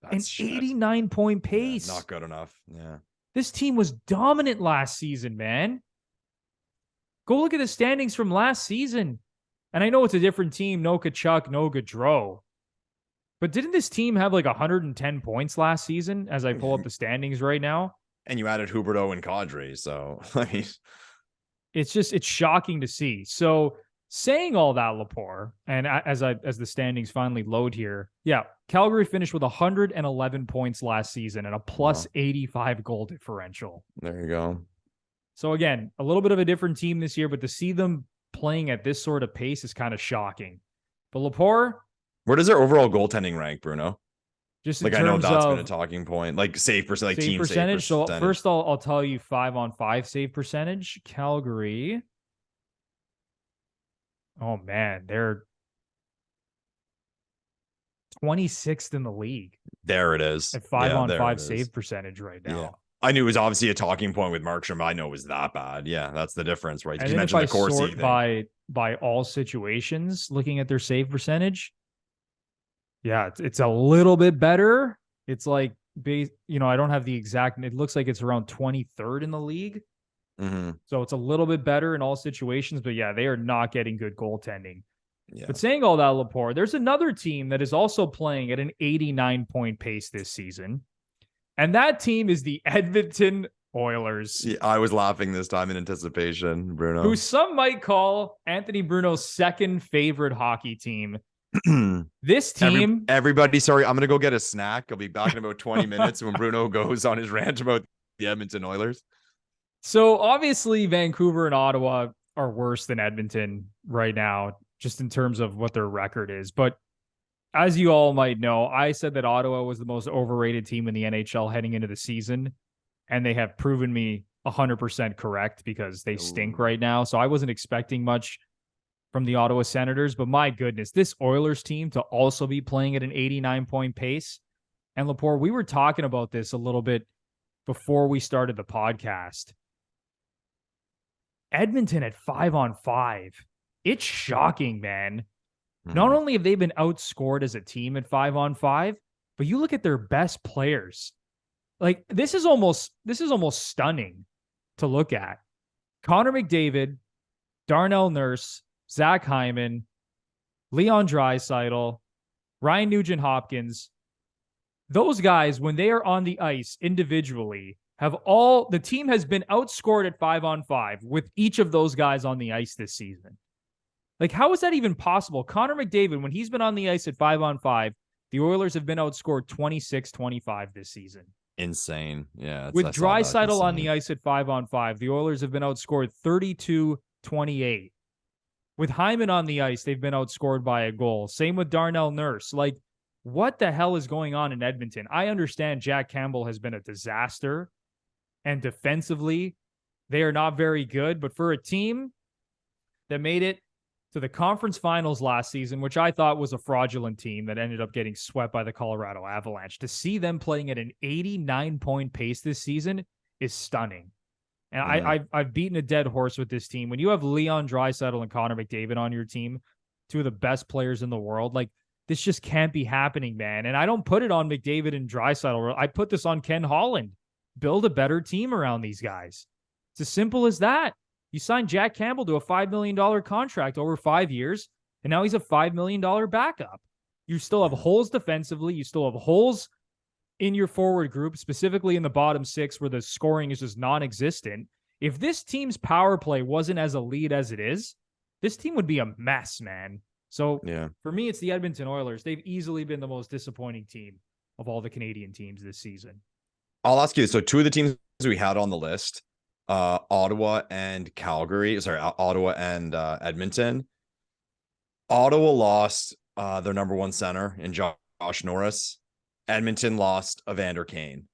That's an 89-point pace. Yeah, not good enough. Yeah. This team was dominant last season, man. Go look at the standings from last season. And I know it's a different team. No Kachuk, no Gaudreau. But didn't this team have like 110 points last season as I pull up the standings right now? And you added Huberdeau and Kadri. So, I mean, it's shocking to see. So saying all that, Lepore, and as the standings finally load here, yeah, Calgary finished with 111 points last season and a plus 85 goal differential. There you go. So again, a little bit of a different team this year, but to see them playing at this sort of pace is kind of shocking. But Lepore, where does their overall goaltending rank, Bruno? Just like, I know that's been a talking point, like save percentage, like save team percentage. Save percentage. So first I'll tell you 5-on-5 save percentage. Calgary. Oh man, they're 26th in the league. There it is. At 5-on-5 save percentage right now. Yeah. I knew it was obviously a talking point with Markstrom. I know it was that bad. Yeah, that's the difference, right? And you mentioned the Corsi thing. By all situations, looking at their save percentage, yeah, it's a little bit better. It's like, I don't have the exact, it looks like it's around 23rd in the league. Mm-hmm. So it's a little bit better in all situations, but yeah, they are not getting good goaltending. Yeah. But saying all that, Lepore, there's another team that is also playing at an 89-point pace this season. And that team is the Edmonton Oilers. Yeah, I was laughing this time in anticipation, Bruno. Who some might call Anthony Bruno's second favorite hockey team. This team. Everybody, sorry, I'm going to go get a snack. I'll be back in about 20 minutes when Bruno goes on his rant about the Edmonton Oilers. So obviously, Vancouver and Ottawa are worse than Edmonton right now, just in terms of what their record is. But as you all might know, I said that Ottawa was the most overrated team in the NHL heading into the season, and they have proven me 100% correct because they stink Ooh. right now. So I wasn't expecting much from the Ottawa Senators, but my goodness, this Oilers team to also be playing at an 89-point pace. And Lepore, we were talking about this a little bit before we started the podcast. Edmonton at 5-on-5. It's shocking, man. Not only have they been outscored as a team at 5-on-5, but you look at their best players. Like this is almost stunning to look at. Connor McDavid, Darnell Nurse, Zach Hyman, Leon Draisaitl, Ryan Nugent-Hopkins. Those guys, when they are on the ice individually, the team has been outscored at 5-on-5 with each of those guys on the ice this season. Like, how is that even possible? Connor McDavid, when he's been on the ice at 5-on-5, the Oilers have been outscored 26-25 this season. Insane. Yeah. With Draisaitl on the ice at 5-on-5, the Oilers have been outscored 32-28. With Hyman on the ice, they've been outscored by a goal. Same with Darnell Nurse. Like, what the hell is going on in Edmonton? I understand Jack Campbell has been a disaster, and defensively, they are not very good. But for a team that made it to the conference finals last season, which I thought was a fraudulent team that ended up getting swept by the Colorado Avalanche, to see them playing at an 89-point pace this season is stunning. And I've beaten a dead horse with this team. When you have Leon Draisaitl and Connor McDavid on your team, two of the best players in the world, like, this just can't be happening, man. And I don't put it on McDavid and Draisaitl. I put this on Ken Holland. Build a better team around these guys. It's as simple as that. You signed Jack Campbell to a $5 million contract over 5 years, and now he's a $5 million backup. You still have holes defensively. You still have holes in your forward group, specifically in the bottom six where the scoring is just non-existent. If this team's power play wasn't as elite as it is, this team would be a mess, man. So for me, it's the Edmonton Oilers. They've easily been the most disappointing team of all the Canadian teams this season. I'll ask you, so two of the teams we had on the list, Ottawa and Edmonton. Ottawa lost their number one center in Josh Norris. Edmonton lost Evander Kane.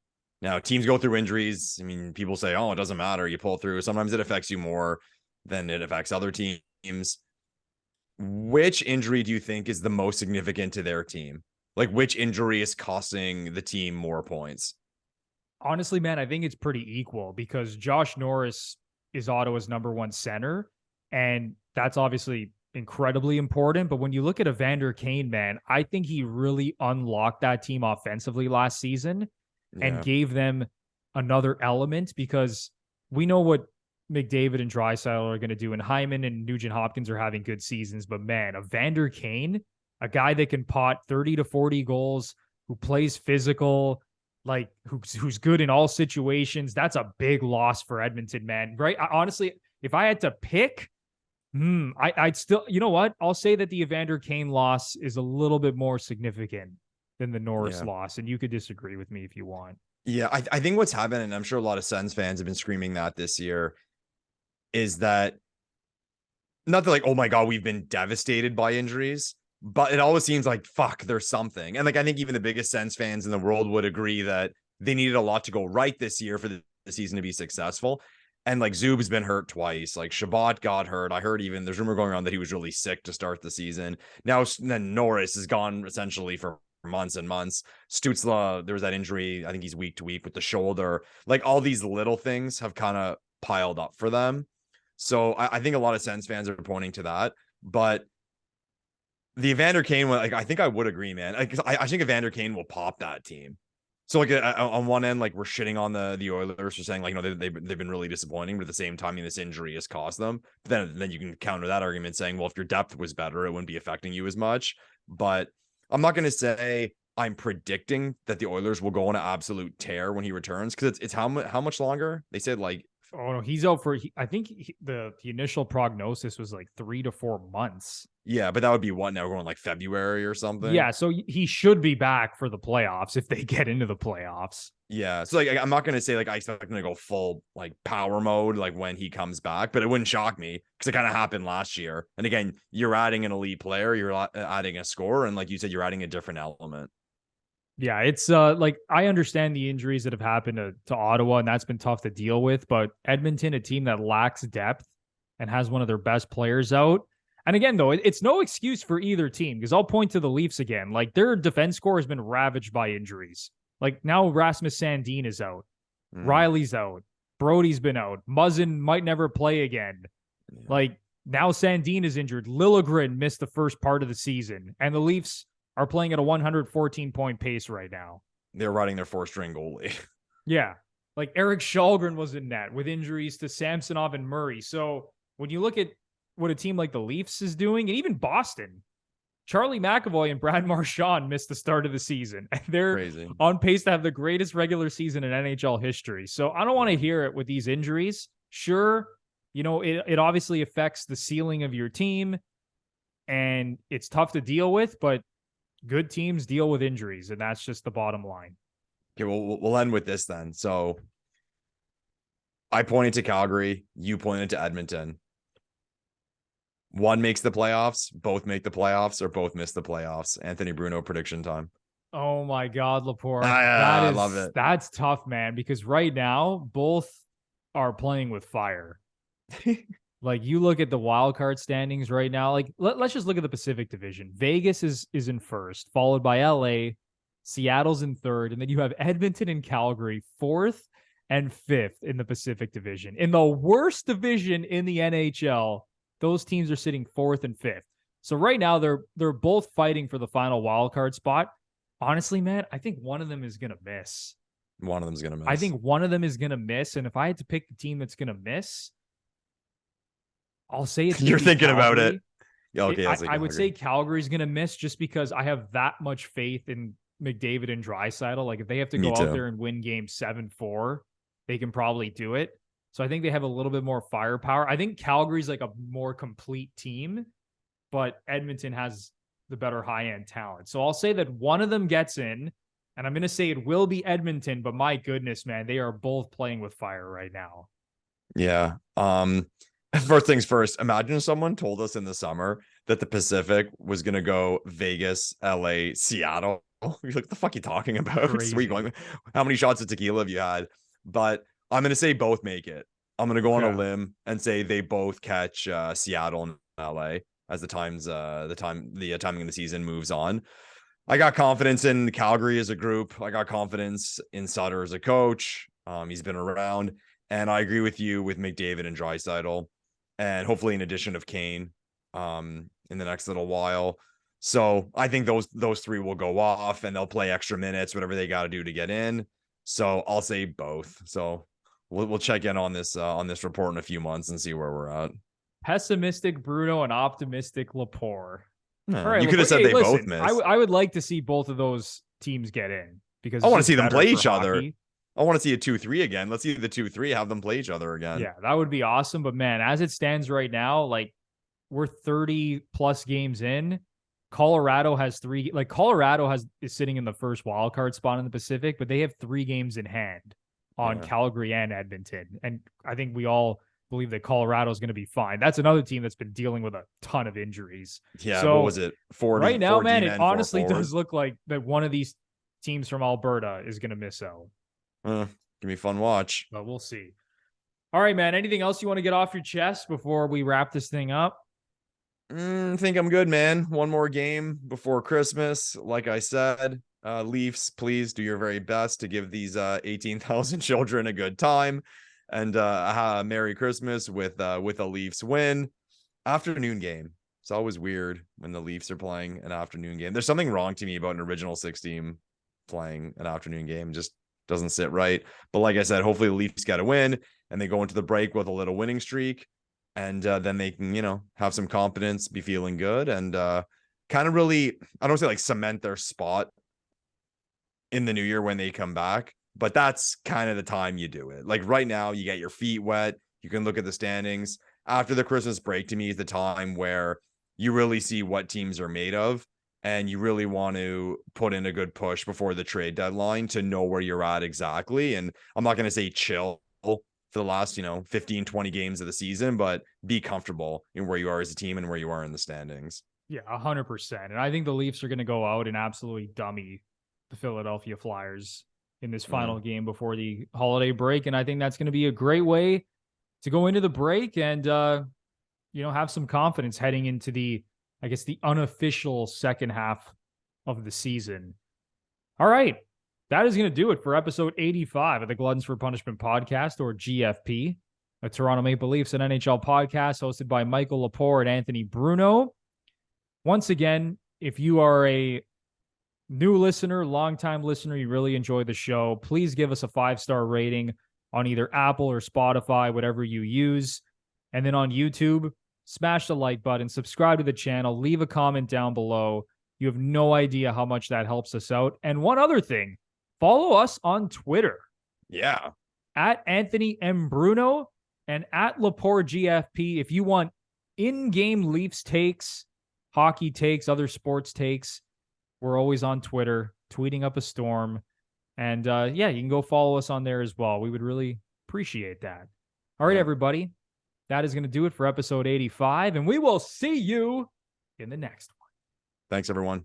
Now, teams go through injuries. I mean, people say, oh, it doesn't matter. You pull through. Sometimes it affects you more than it affects other teams. Which injury do you think is the most significant to their team? Like, which injury is costing the team more points? Honestly, man, I think it's pretty equal because Josh Norris is Ottawa's number one center, and that's obviously incredibly important. But when you look at Evander Kane, man, I think he really unlocked that team offensively last season and gave them another element, because we know what McDavid and Draisaitl are going to do, and Hyman and Nugent-Hopkins are having good seasons. But man, Evander Kane, a guy that can pot 30 to 40 goals, who plays physical, like who's good in all situations, that's a big loss for Edmonton, man. Right? Honestly, if I had to pick, I'd still, you know what? I'll say that the Evander Kane loss is a little bit more significant than the Norris loss, and you could disagree with me if you want. Yeah, I think what's happened, and I'm sure a lot of Sens fans have been screaming that this year, is that not that like, oh my God, we've been devastated by injuries, but it always seems like, fuck, there's something. And like, I think even the biggest Sens fans in the world would agree that they needed a lot to go right this year for the season to be successful. And like, Zub's been hurt twice. Like, Shabbat got hurt. I heard even there's rumor going on that he was really sick to start the season. Now, then Norris is gone essentially for months and months. Stützle, there was that injury. I think he's week to week with the shoulder. Like, all these little things have kind of piled up for them. So I think a lot of Sens fans are pointing to that. But the Evander Kane one, like, I think I would agree, man. I think Evander Kane will pop that team. So like on one end, like, we're shitting on the Oilers for saying, like, they've been really disappointing, but at the same time, this injury has cost them. But then you can counter that argument saying, well, if your depth was better, it wouldn't be affecting you as much. But I'm not going to say I'm predicting that the Oilers will go on an absolute tear when he returns, because it's how much longer? They said like Oh no, he's out for. I think the initial prognosis was like 3 to 4 months. Yeah, but that would be what now, going like February or something. Yeah, so he should be back for the playoffs if they get into the playoffs. Yeah, so like I'm not gonna say like I expect him to go full like power mode like when he comes back, but it wouldn't shock me because it kind of happened last year. And again, you're adding an elite player, you're adding a scorer, and like you said, you're adding a different element. Yeah, it's like I understand the injuries that have happened to Ottawa, and that's been tough to deal with. But Edmonton, a team that lacks depth and has one of their best players out. And again, though, it's no excuse for either team because I'll point to the Leafs again. Like their defense core has been ravaged by injuries. Like now Rasmus Sandin is out. Riley's out. Brody's been out. Muzzin might never play again. Yeah. Like now Sandin is injured. Liljegren missed the first part of the season. And the Leafs are playing at a 114-point pace right now. They're riding their 4-string goalie. Yeah. Like Eric Shalgren was in net with injuries to Samsonov and Murray. So when you look at what a team like the Leafs is doing, and even Boston, Charlie McAvoy and Brad Marchand missed the start of the season. And they're crazy, on pace to have the greatest regular season in NHL history. So I don't want to hear it with these injuries. Sure, you know, it obviously affects the ceiling of your team, and it's tough to deal with, but good teams deal with injuries, and that's just the bottom line. Okay, well, we'll end with this then. So I pointed to Calgary, you pointed to Edmonton. One makes the playoffs, both make the playoffs, or both miss the playoffs. Anthony Bruno prediction time. Oh my God, Lepore. I love it. That's tough, man, because right now both are playing with fire. Like you look at the wild card standings right now, like let's just look at the Pacific Division. Vegas is in first, followed by LA, Seattle's in third, and then you have Edmonton and Calgary fourth and fifth in the Pacific Division. In the worst division in the NHL, those teams are sitting fourth and fifth. So right now they're both fighting for the final wild card spot. Honestly, man, I think one of them is going to miss. One of them's going to miss. I think one of them is going to miss. And if I had to pick the team that's going to miss, I'll say it's You're thinking Calgary. About it. Yeah, okay, I would say Calgary's going to miss just because I have that much faith in McDavid and Draisaitl. Like if they have to go out there and win game 7-4, they can probably do it. So I think they have a little bit more firepower. I think Calgary's like a more complete team, but Edmonton has the better high-end talent. So I'll say that one of them gets in, and I'm going to say it will be Edmonton, but my goodness, man, they are both playing with fire right now. Yeah. First things first, imagine someone told us in the summer that the Pacific was going to go Vegas, LA, Seattle. You're like, what the fuck are you talking about? Where are you going? How many shots of tequila have you had? But I'm going to say both make it. I'm going to go on a limb and say they both catch Seattle and LA as the timing of the season moves on. I got confidence in Calgary as a group. I got confidence in Sutter as a coach. He's been around, and I agree with you with McDavid and Draisaitl, and hopefully an addition of Kane in the next little while. So I think those three will go off and they'll play extra minutes, whatever they got to do to get in. So I'll say both. So we'll check in on this report in a few months and see where we're at. Pessimistic Bruno and optimistic Lepore. No, all right, you could have said they both missed. I would like to see both of those teams get in because I want to see them play each other. I want to see a 2-3 again. Let's see the 2-3, have them play each other again. Yeah, that would be awesome. But man, as it stands right now, like we're 30 plus games in. Colorado has three. Like Colorado is sitting in the first wild card spot in the Pacific, but they have 3 games in hand on Calgary and Edmonton. And I think we all believe that Colorado is going to be fine. That's another team that's been dealing with a ton of injuries. Yeah, so what was it? 40 right now, man, it honestly does look like that one of these teams from Alberta is going to miss out. Give me a fun watch. But we'll see. All right, man. Anything else you want to get off your chest before we wrap this thing up? I think I'm good, man. One more game before Christmas. Like I said, Leafs, please do your very best to give these 18,000 children a good time. And Merry Christmas with a Leafs win. Afternoon game. It's always weird when the Leafs are playing an afternoon game. There's something wrong to me about an original 6 team playing an afternoon game. Just doesn't sit right. But like I said, hopefully the Leafs get a win and they go into the break with a little winning streak. And then they can, have some confidence, be feeling good, and kind of really, I don't say like cement their spot in the new year when they come back, but that's kind of the time you do it. Like right now, you get your feet wet. You can look at the standings. After the Christmas break, to me, is the time where you really see what teams are made of. And you really want to put in a good push before the trade deadline to know where you're at exactly. And I'm not going to say chill for the last, 15, 20 games of the season, but be comfortable in where you are as a team and where you are in the standings. Yeah, 100%. And I think the Leafs are going to go out and absolutely dummy the Philadelphia Flyers in this final game before the holiday break. And I think that's going to be a great way to go into the break and, have some confidence heading into the unofficial second half of the season. All right. That is going to do it for episode 85 of the Gluttons For Punishment Podcast, or GFP, a Toronto Maple Leafs and NHL podcast hosted by Michael Lepore and Anthony Bruno. Once again, if you are a new listener, longtime listener, you really enjoy the show, please give us a 5-star rating on either Apple or Spotify, whatever you use. And then on YouTube, smash the like button, subscribe to the channel, leave a comment down below. You have no idea how much that helps us out. And one other thing, follow us on Twitter. Yeah. At Anthony M. Bruno and at Lepore GFP. If you want in-game Leafs takes, hockey takes, other sports takes, we're always on Twitter, tweeting up a storm. And you can go follow us on there as well. We would really appreciate that. All right, everybody. That is going to do it for episode 85, and we will see you in the next one. Thanks, everyone.